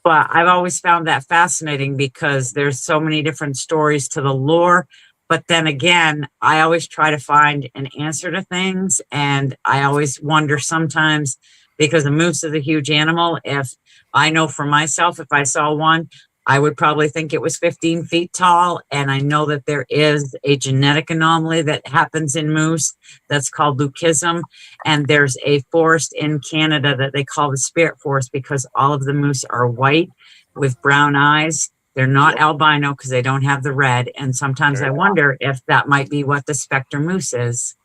But I've always found that fascinating because there's so many different stories to the lore. But then again, I always try to find an answer to things. And I always wonder sometimes, because a moose is a huge animal, if I know for myself, if I saw one, I would probably think it was 15 feet tall. And I know that there is a genetic anomaly that happens in moose that's called leucism. And there's a forest in Canada that they call the spirit forest because all of the moose are white with brown eyes. They're not albino because they don't have the red. And sometimes I wonder if that might be what the specter moose is.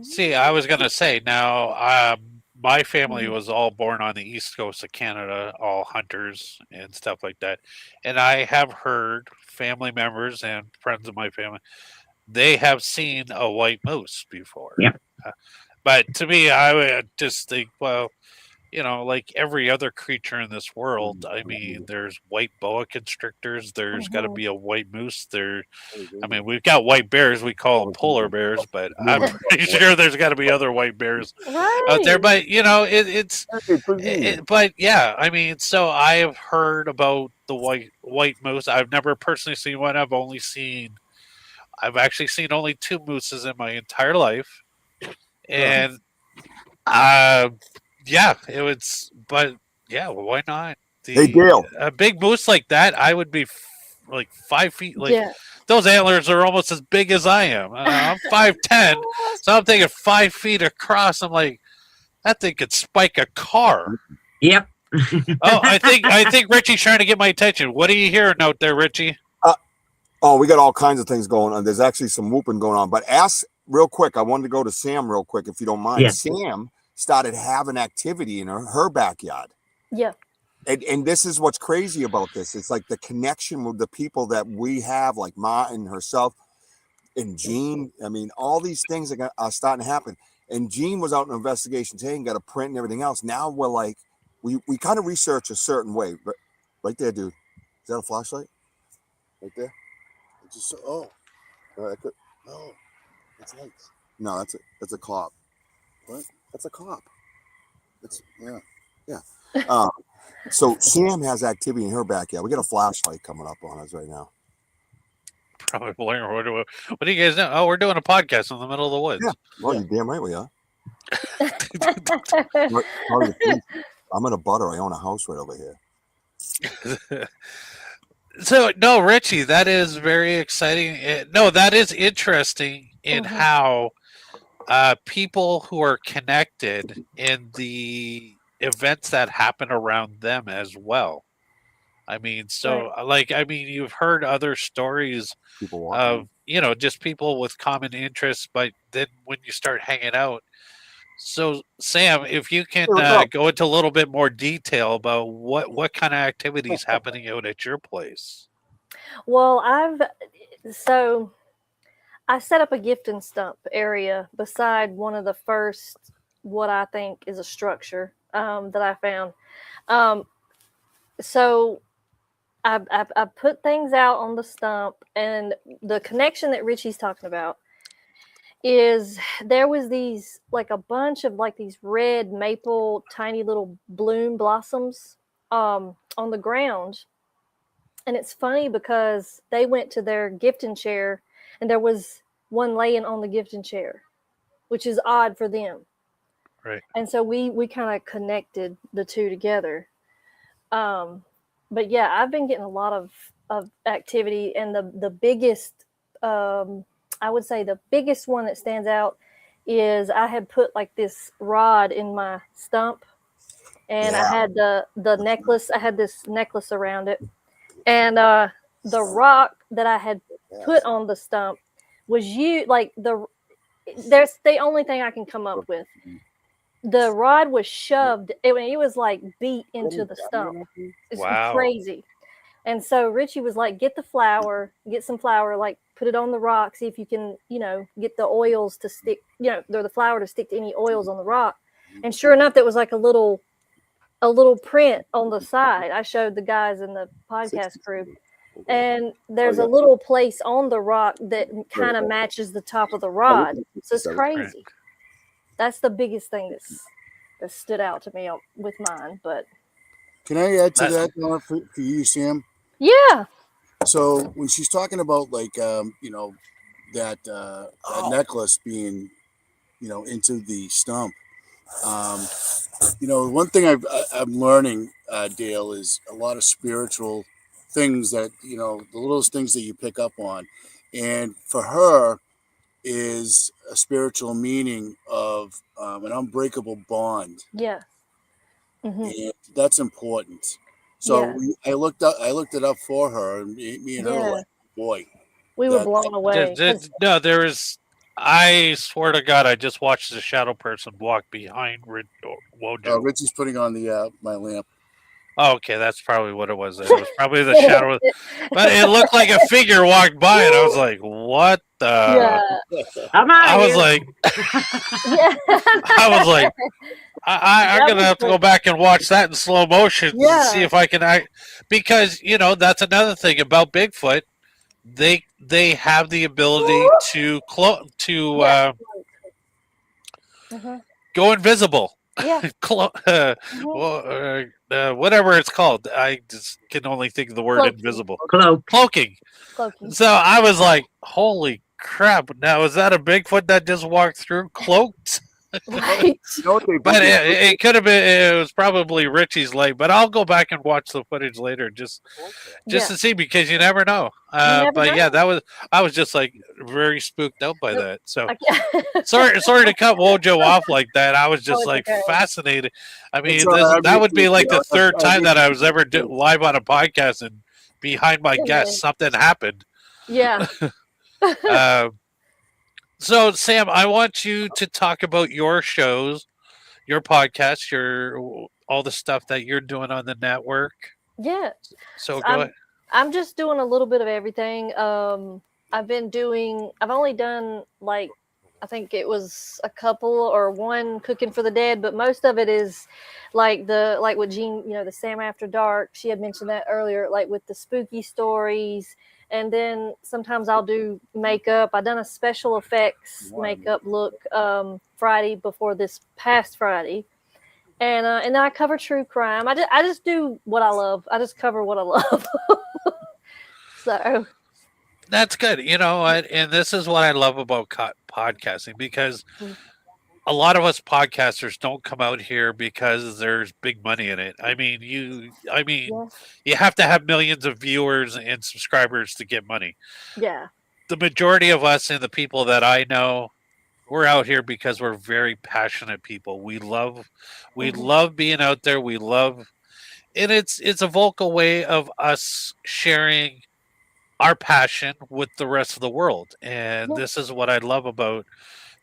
See, I was going to say now, my family was all born on the east coast of Canada, all hunters and stuff like that. And I have heard family members and friends of my family, they have seen a white moose before. Yeah. But to me, I would just think, well, you know, like every other creature in this world, I mean, there's white boa constrictors, there's got to be a white moose. I mean, we've got white bears, we call them polar bears, but I'm pretty sure there's got to be other white bears out there. Right. But, you know, but yeah, I mean, so I have heard about the white moose. I've never personally seen one. I've actually seen only 2 mooses in my entire life. And, yeah, it was, but yeah, well, why not? Hey, Dale. A big moose like that, I would be like 5 feet. Like Yeah. those antlers are almost as big as I am. I'm 5'10", so I'm thinking 5 feet across. I'm like, that thing could spike a car. Yep. Oh, I think Richie's trying to get my attention. What are you hearing out there, Richie? Oh, we got all kinds of things going on. There's actually some whooping going on. But ask real quick. I wanted to go to Sam real quick, if you don't mind. Yes. Sam started having activity in her backyard. Yeah. And this is what's crazy about this. It's like the connection with the people that we have, like Martin herself and Jean. I mean, all these things are starting to happen. And Jean was out in investigation today and got a print and everything else. Now we're like, we kind of research a certain way. But right there, dude. Is that a flashlight? Right there? It's just, no, that's lights. No, that's a cop. What? That's a cop. Yeah. So Sam has activity in her backyard. We got a flashlight coming up on us right now. Probably wondering, what do you guys know? Oh, we're doing a podcast in the middle of the woods. Yeah. Well, you're damn right we are. I'm in a butter. I own a house right over here. So no, Richie, that is very exciting. No, that is interesting in how people who are connected in the events that happen around them as well. I mean, so you've heard other stories of, you know, just people with common interests, but then when you start hanging out. So Sam, if you can go into a little bit more detail about what kind of activities happening out at your place. Well, I set up a gift and stump area beside one of the first, what I think is a structure that I found. Um, so I put things out on the stump, and the connection that Richie's talking about is there was these like a bunch of like these red maple tiny little bloom blossoms on the ground. And it's funny because they went to their gifting chair and there was one laying on the gifting chair, which is odd for them. Right. And so we kind of connected the two together. But yeah, I've been getting a lot of activity, and the biggest, I would say the biggest one that stands out is I had put like this rod in my stump, and I had the necklace. I had this necklace around it, and the rock that I had put on the stump was there's the only thing I can come up with. The rod was shoved. It was like beat into the stump. It's crazy. And so Richie was like, get some flour, like put it on the rock, see if you can, get the oils to stick, the flour to stick to any oils on the rock. And sure enough, there was like a little print on the side. I showed the guys in the podcast crew. And there's a little place on the rock that kind of matches the top of the rod. So it's crazy. That's the biggest thing that stood out to me with mine. But can I add to that for you, Sam? Yeah. So when she's talking about like that necklace being into the stump, one thing I'm learning, Dale, is a lot of spiritual things that the littlest things that you pick up on, and for her is a spiritual meaning of an unbreakable bond. Yeah. Mm-hmm. And that's important. So I looked it up for her, and me and her were like, boy, we were blown away. No, there is. I swear to God, I just watched the shadow person walk behind Wojo. Richie's putting on the my lamp. Oh, okay, that's probably what it was. It was probably the shadow, but it looked like a figure walked by, and I was like, "What the?" I was like, I'm gonna have to go back and watch that in slow motion to see if I can because that's another thing about Bigfoot. They have the ability to go invisible. Yeah. Whatever it's called. I just can only think of the word invisible. Cloaking. So I was like, holy crap. Now, is that a Bigfoot that just walked through cloaked? Right. But it could have been, it was probably Richie's leg, but I'll go back and watch the footage later just to see, because you never know. Yeah, I was just like very spooked out by that. So sorry to cut Wojo off like that. I was just fascinated. I mean, that would be like the third time that I was ever live on a podcast, and behind my guest, something happened. Yeah. So, Sam, I want you to talk about your shows, your podcast, all the stuff that you're doing on the network. Yeah. So go ahead. I'm just doing a little bit of everything. I've only done like, I think it was a couple or one Cooking for the Dead, but most of it is like with Jean, the Sam After Dark. She had mentioned that earlier, like with the spooky stories. And then sometimes I'll do makeup. I done a special effects makeup look Friday before this past Friday, and then I cover true crime. I just do what I love. I just cover what I love. So that's good. And this is what I love about podcasting, because a lot of us podcasters don't come out here because there's big money in it. I mean, you have to have millions of viewers and subscribers to get money. Yeah. The majority of us and the people that I know, we're out here because we're very passionate people. We love being out there. And it's a vocal way of us sharing our passion with the rest of the world. And this is what I love about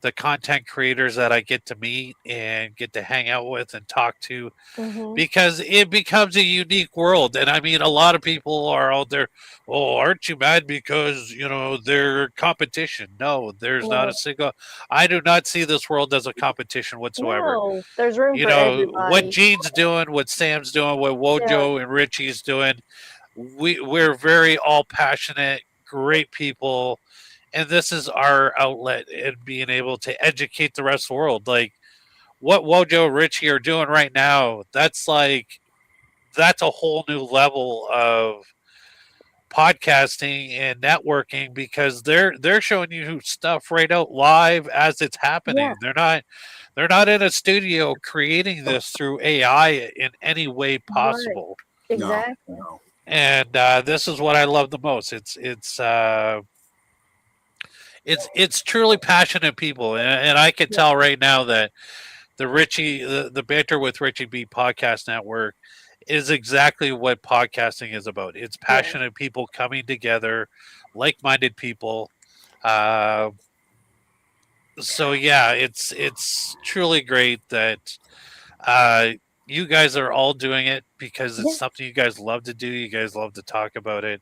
the content creators that I get to meet and get to hang out with and talk to, Mm-hmm. because it becomes a unique world. And I mean, a lot of people are out there, oh, aren't you mad because, they're competition? No, there's not a No, single, I do not see this world as a competition whatsoever. no, there's room You for know, what everybody. Gene's doing, what Sam's doing, what Yeah, Wojo and Richie's doing, we're very all passionate, great people. And this is our outlet in being able to educate the rest of the world. Like, what Wojo and Richie are doing right now, that's a whole new level of podcasting and networking, because they're showing you stuff right out live as it's yeah, happening. They're not in a studio creating this through AI in any way right, possible. No, exactly. no. And this is what I love the most. It's truly passionate people, and I can Yeah, tell right now that the Banter with Richie B Podcast Network is exactly what podcasting is about. It's yeah, passionate people coming together, like-minded people. Uh, so yeah, it's truly great that uh, you guys are all doing it, because it's yeah. something you guys love to do. You guys love to talk about it,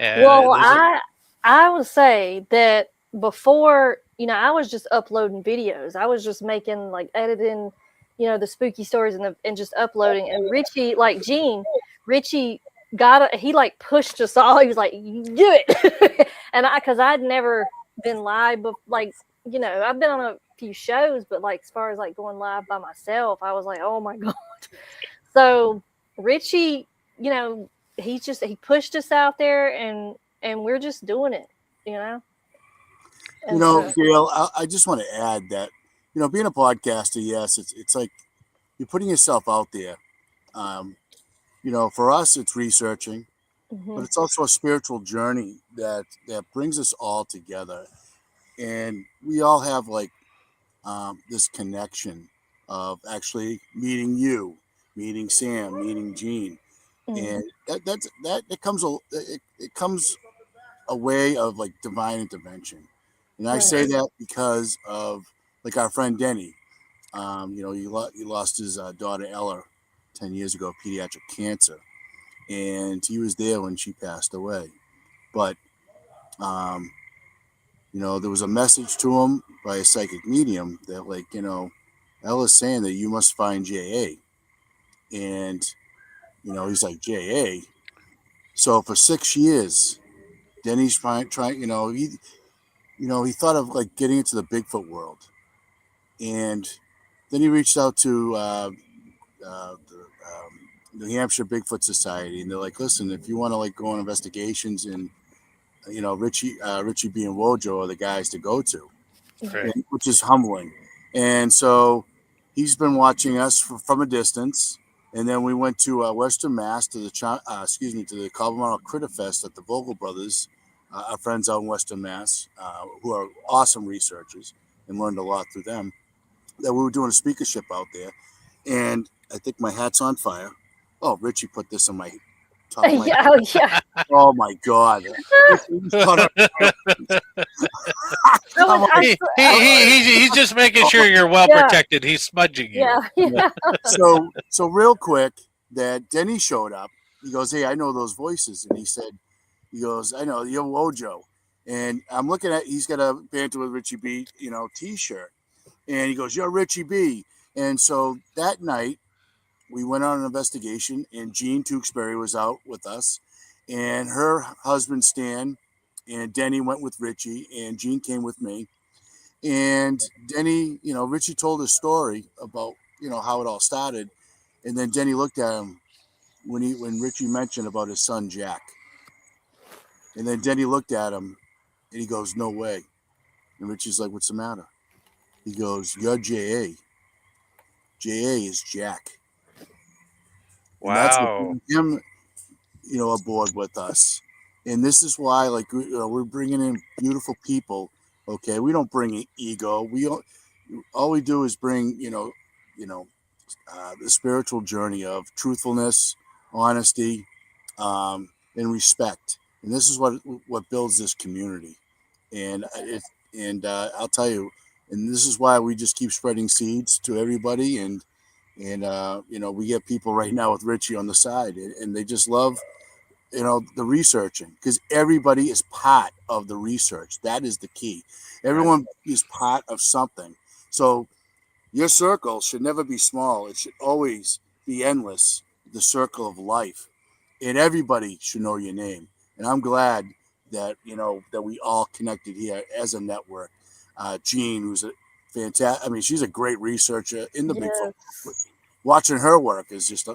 and Well, there's a I would say that before, I was just uploading videos. I was just making like editing, the spooky stories and just uploading. And Richie, like Gene, Richie he like pushed us all. He was like, "You do it," and because I'd never been live, but like I've been on a few shows, but like as far as like going live by myself, I was like, "Oh my god." So Richie, you know, he pushed us out there, and we're just doing it, you know. You And know, so Gail, I just want to add that, being a podcaster, yes, it's like you're putting yourself out there. Um, for us, it's researching, but mhm, it's also a spiritual journey that brings us all together, and we all have like this connection of actually meeting you, meeting Sam, meeting Gene, mhm, and that comes it comes a way of like divine intervention. And I right, say that because of like our friend Denny. He lost his daughter Ella 10 years ago, pediatric cancer, and he was there when she passed away. But um, there was a message to him by a psychic medium that, like, Ella's saying that you must find JA, and he's like, JA. So for 6 years, Denny's trying. He thought of like getting into the Bigfoot world, and then he reached out to the New Hampshire Bigfoot Society, and they're like, "Listen, if you want to like go on investigations, and Richie B and Wojo are the guys to go to," great. which is humbling. And so he's been watching us from a distance. And then we went to Western Mass to the Colorado Critter Fest at the Vogel Brothers, our friends out in Western Mass, who are awesome researchers, and learned a lot through them. That we were doing a speakership out there, and I think my hat's on fire. Oh, Richie put this on my top of my head. yeah, oh, yeah. Oh my God. He's just making sure you're well Yeah. protected. He's smudging you. Yeah, yeah, So real quick, that Denny showed up. He goes, "Hey, I know those voices," and he goes, "I know you're Wojo," and I'm looking at. He's got a Banter with Richie B, T-shirt, and he goes, "You're Richie B," and so that night we went on an investigation, and Jean Tewksbury was out with us, and her husband Stan and Denny went with Richie, and Jean came with me. And Denny, Richie told his story about, how it all started. And then Denny looked at him when Richie mentioned about his son Jack. And then Denny looked at him and he goes, "No way." And Richie's like, "What's the matter?" He goes, "You're JA. JA is Jack." And that's what Wow. brought him, aboard with us. And this is why, like, we're bringing in beautiful people. Okay, we don't bring an ego. All we do is bring, the spiritual journey of truthfulness, honesty, and respect. And this is what builds this community. And I'll tell you, And this is why we just keep spreading seeds to everybody. And we get people right now with Richie on the side, and they just love, the researching, because everybody is part of the research. That is the key. Everyone is part of something. So your circle should never be small. It should always be endless, the circle of life. And everybody should know your name. And I'm glad that, that we all connected here as a network. Jean, who's a fantastic, she's a great researcher in the Bigfoot. Watching her work is just,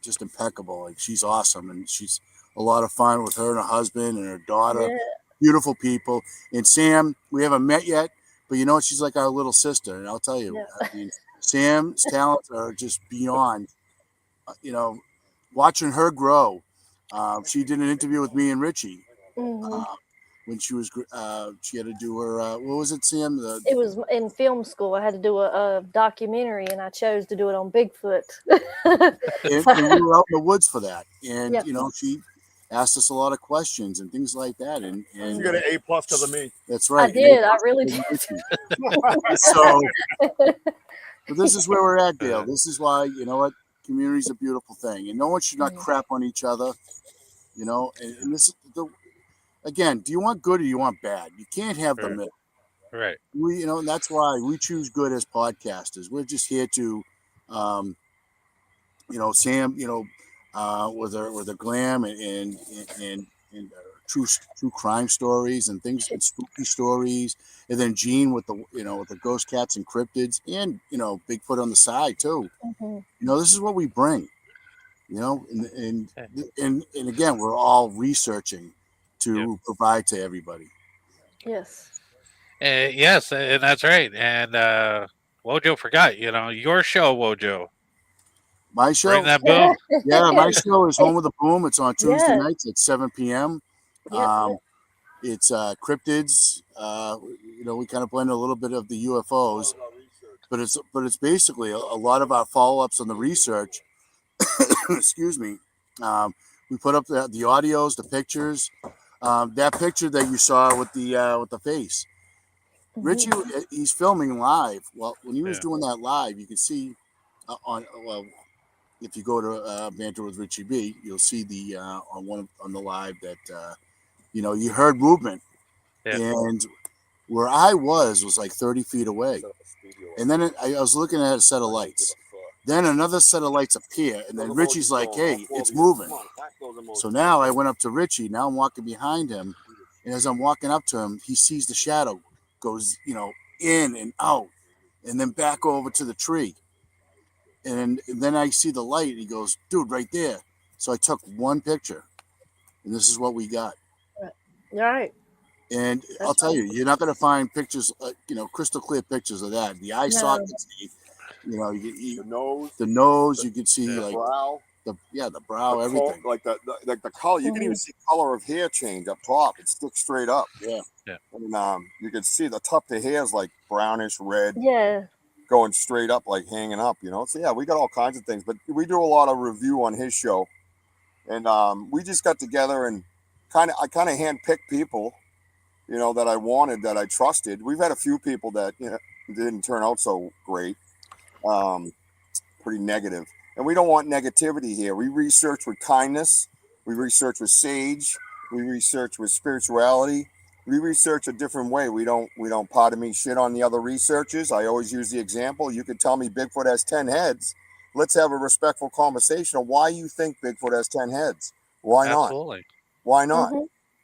just impeccable. Like, she's awesome. And she's a lot of fun with her and her husband and her daughter. Yeah. Beautiful people. And Sam, we haven't met yet, but she's like our little sister. And I'll tell you, Sam's talents are just beyond, watching her grow. She did an interview with me and Richie when she was, she had to do her, what was it, Sam? It was in film school. I had to do a documentary, and I chose to do it on Bigfoot. and we were out in the woods for that. And, she asked us a lot of questions and things like that. And you got an A+ because of me. That's right. I did. I really did. So, but this is where we're at, Dale. This is why, community is a beautiful thing, and no one should not crap on each other. And this is again, do you want good or do you want bad? You can't have the middle. Right. We, and that's why we choose good as podcasters. We're just here to, Sam, with her glam and true crime stories and things, and spooky stories, and then Gene with the ghost cats and cryptids, and Bigfoot on the side too. This is what we bring. And again, we're all researching to provide to everybody. Yes. Yes, and that's right. And Wojo forgot, your show, Wojo. My show? Bring that boom. Yeah, my show is Home of the Boom. It's on Tuesday nights at 7 p.m. It's cryptids. We kind of blend a little bit of the UFOs, but it's basically a lot of our follow-ups on the research. Excuse me. We put up the audios, the pictures. That picture that you saw with the face. Richie, he's filming live. Well, when he was doing that live, you could see if you go to Banter with Richie B, you'll see on the live that you heard movement, and where I was like 30 feet away, and then I was looking at a set of lights. Then another set of lights appear, and then Richie's like, "Hey, it's moving." So now I went up to Richie. Now I'm walking behind him, and as I'm walking up to him, he sees the shadow goes, in and out, and then back over to the tree. And then I see the light, and he goes, "Dude, right there." So I took one picture, and this is what we got. All right. And I'll tell you, you're not going to find pictures, crystal clear pictures of that. The eye sockets, the nose, you can see like brow. The brow, everything. The color, you can even see color of hair change up top. It sticks straight up. Yeah. And you can see the top of the hair is like brownish red. Yeah. Going straight up, like hanging up, So we got all kinds of things, but we do a lot of review on his show, and we just got together and I kind of handpicked people, that I wanted, that I trusted. We've had a few people that didn't turn out so great, pretty negative. And we don't want negativity here. We research with kindness. We research with sage. We research with spirituality. We research a different way. We don't, pardon me, shit on the other researchers. I always use the example. You could tell me Bigfoot has 10 heads. Let's have a respectful conversation of why you think Bigfoot has 10 heads. Why not? Absolutely. Why not?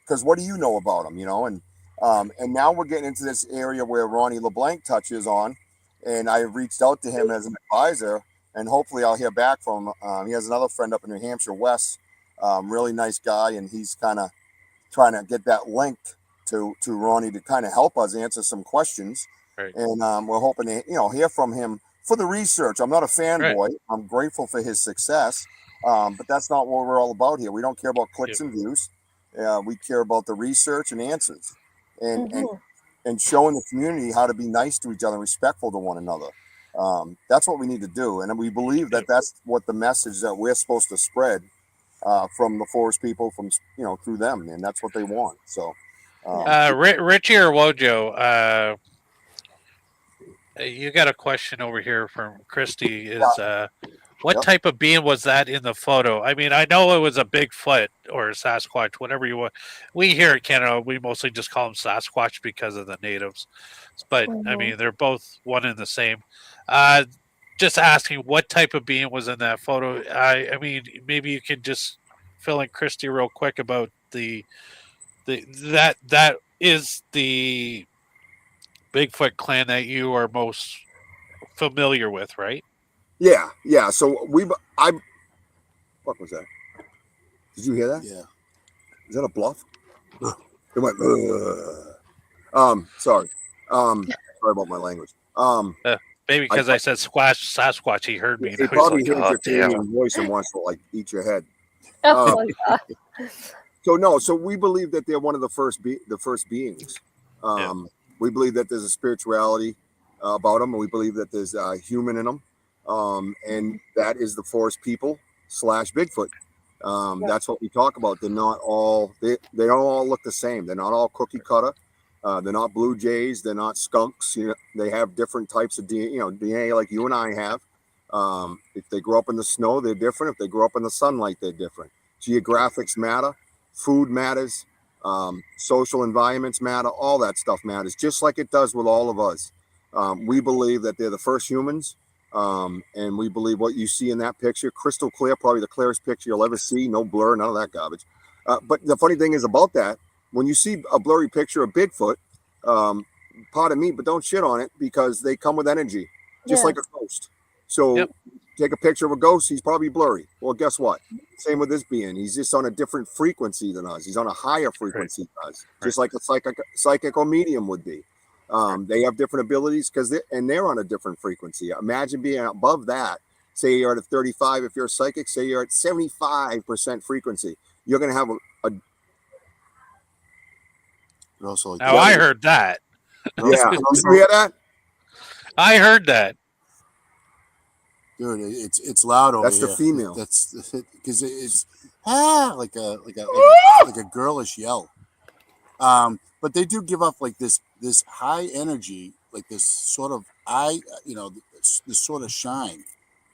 Because what do you know about him, And now we're getting into this area where Ronnie LeBlanc touches on, and I reached out to him as an advisor, and hopefully I'll hear back from him. He has another friend up in New Hampshire West, really nice guy, and he's kind of trying to get that linked to Ronnie to kind of help us answer some questions. Right. And we're hoping to hear from him for the research. I'm not a fanboy. Right. I'm grateful for his success, but that's not what we're all about here. We don't care about clicks and views. We care about the research and answers, and showing the community how to be nice to each other and respectful to one another. That's what we need to do, and we believe that that's what the message that we're supposed to spread from the forest people, from through them, and that's what they want. So, Richie or Wojo, You got a question over here from Christy. Is what Yep. type of being was that in the photo? I mean, I know it was a Bigfoot or a Sasquatch, whatever you want. We here in Canada, we mostly just call them Sasquatch because of the natives. But I mean, they're both one and the same. Uh, just asking what type of being was in that photo. I mean, maybe you can just fill in Christy real quick about that is the Bigfoot clan that you are most familiar with, right? Yeah. So what was that? Did you hear that? Yeah. Is that a bluff? It went. Sorry. Sorry about my language. Maybe because I said Sasquatch, he heard me. He And I was probably like, hears "Oh, your damn." Canadian voice and wants to like eat your head. Oh my god. So we believe that they're one of the first beings. We believe that there's a spirituality about them, and we believe that there's a human in them, and that is the forest people / Bigfoot. That's what we talk about. They're not all they don't all look the same. They're not all cookie cutter. They're not blue jays. They're not skunks. You know, they have different types of DNA like you and I have. If they grow up in the snow, they're different. If they grow up in the sunlight, they're different. Geographics matter. Food matters. Social environments matter. All that stuff matters, just like it does with all of us. We believe that they're the first humans. And we believe what you see in that picture, crystal clear, probably the clearest picture you'll ever see. No blur, none of that garbage. But the funny thing is about that, when you see a blurry picture of Bigfoot, pardon me, but don't shit on it because they come with energy, just like a ghost. So take a picture of a ghost, he's probably blurry. Well, guess what? Same with this being. He's just on a different frequency than us. He's on a higher frequency than us, just like a psychic or medium would be. They have different abilities because they're on a different frequency. Imagine being above that. Say you're at a 35. If you're a psychic, say you're at 75% frequency. You're going to have Also, Now I heard that. Yeah, did you hear that? I heard that. Dude, it's loud over That's here. the female. That's because it's like a girlish yell. But they do give off like this high energy, like this sort of this sort of shine.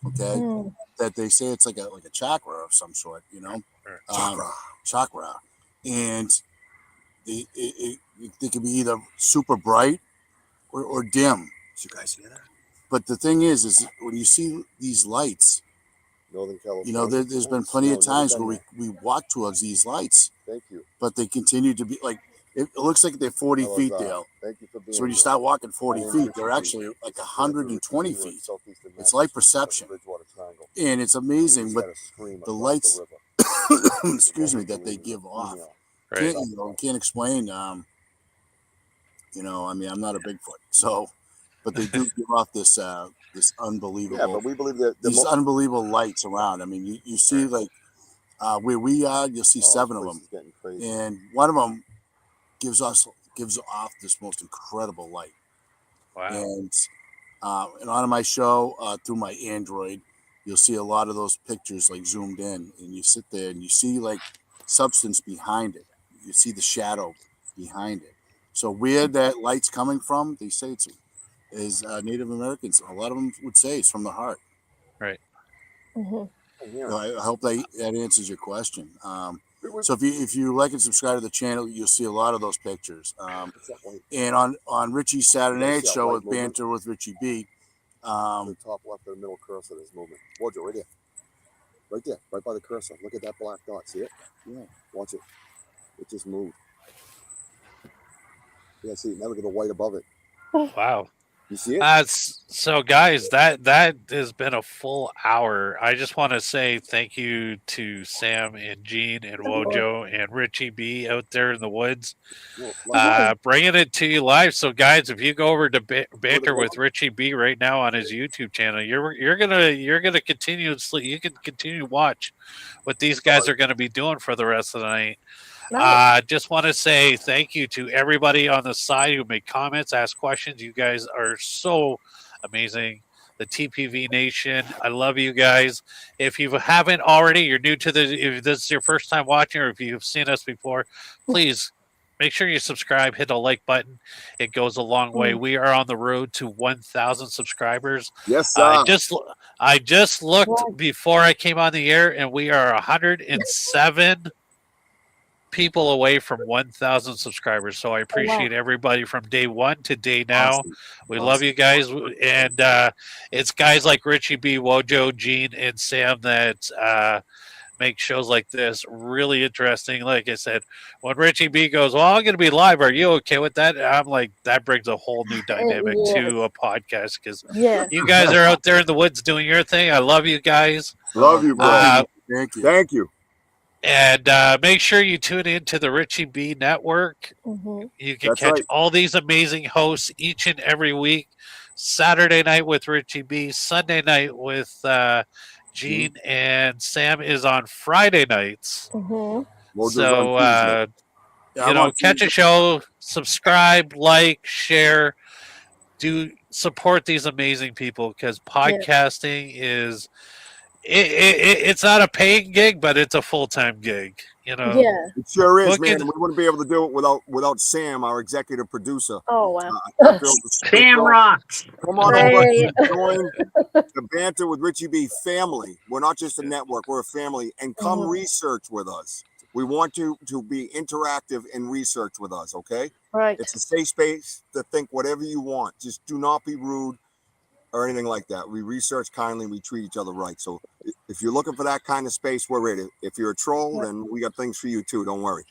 Okay, that they say it's like a chakra of some sort. Chakra, and they can be either super bright or dim. Did you guys hear that? But the thing is when you see these lights, Northern California. there's been plenty of times where we walk towards these lights. Thank you. But they continue to be like, it looks like they're 40 feet, Dale. Thank you for being So when you start walking 40 feet, they're actually like 120 feet. It's light perception. And it's amazing what the lights, excuse me, that they give off. Right. Can't explain, I mean, I'm not a Bigfoot, so, but they do give off this unbelievable, but we believe that these unbelievable lights around. I mean, you see like where we are, you'll see 7 of them, and one of them gives off this most incredible light. Wow. And on my show through my Android, you'll see a lot of those pictures like zoomed in, and you sit there and you see like substance behind it. You see the shadow behind it. So where that light's coming from, they say is Native Americans. A lot of them would say it's from the heart. Right. So I hope that answers your question. So if you like and subscribe to the channel, you'll see a lot of those pictures. And on Richie's Saturday Night Show with Banter with Richie B. The top left of the middle cursor of this movement. Wojo, right there. Right there, right by the cursor. Look at that black dot. See it? Yeah. Watch it. It just moved. Yeah, see, now look at the white above it. Wow. You see it? So guys, that has been a full hour. I just want to say thank you to Sam and Gene and Wojo and Richie B out there in the woods, bringing it to you live. So guys, if you go over to Banter with Richie B right now on his YouTube channel, you're gonna continuously continue to watch what these guys are gonna be doing for the rest of the night. Just want to say thank you to everybody on the side who made comments, asked questions. You guys are so amazing. The TPV Nation, I love you guys. If you haven't already, you're new to if this is your first time watching, or if you've seen us before, please make sure you subscribe, hit the like button. It goes a long way. We are on the road to 1,000 subscribers. Yes, sir. I just looked before I came on the air, and we are 107 people away from 1,000 subscribers. So I appreciate everybody from day one to day now. Awesome. We love you guys, and it's guys like Richie B, Wojo, Gene, and Sam that make shows like this really interesting. Like I said, when Richie B goes, "Well, I'm going to be live. Are you okay with that?" I'm like, that brings a whole new dynamic to a podcast because you guys are out there in the woods doing your thing. I love you guys. Love you, bro. Thank you. Thank you. And make sure you tune in to the Richie B Network. You can catch all these amazing hosts each and every week. Saturday night with Richie B, Sunday night with Gene, and Sam is on Friday nights. So, catch a show, subscribe, like, share, support these amazing people because podcasting is... It's not a paying gig, but it's a full-time gig. It sure is, man. We wouldn't be able to do it without Sam, our executive producer. Oh wow, Sam rocks. Come on over and join the Banter with Richie B family. We're not just a network; we're a family. And come research with us. We want you to be interactive and research with us. Okay? Right. It's a safe space to think whatever you want. Just do not be rude or anything like that. We research kindly, we treat each other right. So if you're looking for that kind of space, we're ready. If you're a troll, then we got things for you too. Don't worry.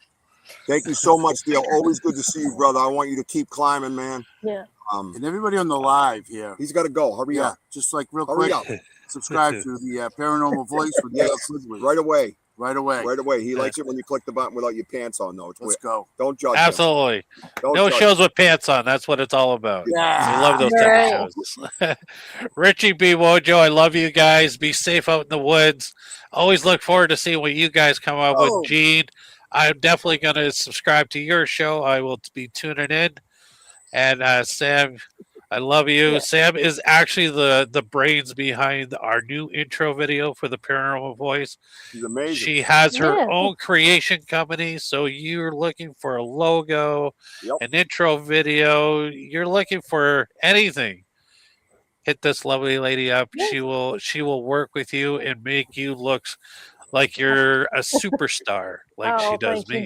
Thank you so much, Dale. Always good to see you, brother. I want you to keep climbing, man. Yeah. And everybody on the live here. He's got to go. Hurry up. Just like real quick. Subscribe to the Paranormal Voice with Dale Quigley. Right away. Right away. He likes it when you click the button without your pants on, though. Let's go. Don't judge. Absolutely. No judge. shows with pants on. That's what it's all about. Yeah. I love those type of shows. Richie B, Wojo, I love you guys. Be safe out in the woods. Always look forward to seeing what you guys come up with. Gene, I'm definitely going to subscribe to your show. I will be tuning in. And Sam, I love you. Yeah. Sam is actually the brains behind our new intro video for the Paranormal Voice. She's amazing. She has her own creation company. So you're looking for a logo, an intro video. You're looking for anything. Hit this lovely lady up. Yeah. She will work with you and make you look like you're a superstar, like she does me.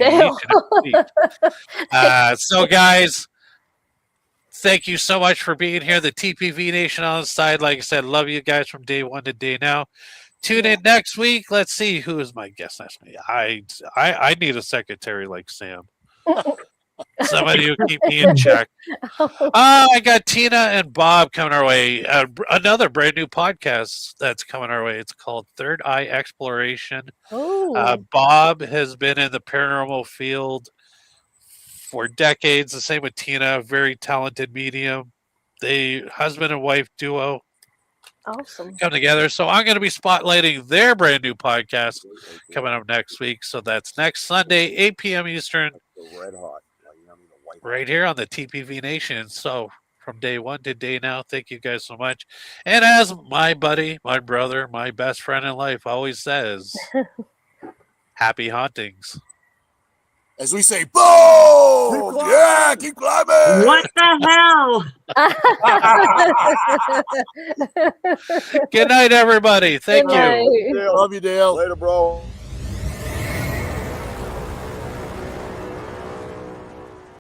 So guys, thank you so much for being here. The TPV Nation on the side. Like I said, love you guys from day one to day now. Tune in next week. Let's see who is my guest next week. I need a secretary like Sam. Somebody who keep me in check. I got Tina and Bob coming our way. Another brand new podcast that's coming our way. It's called Third Eye Exploration. Bob has been in the paranormal field for decades. The same with Tina, very talented medium. They husband and wife duo. Awesome. Come together. So I'm going to be spotlighting their brand new podcast coming up next week. So that's next Sunday, 8 p.m. Eastern. Red hot. Right here on the TPV Nation. So from day one to day now, thank you guys so much. And as my buddy, my brother, my best friend in life always says, happy hauntings. As we say, boom! Yeah, keep climbing! What the hell? Good night, everybody. Thank you. Love you, Dale. Later, bro.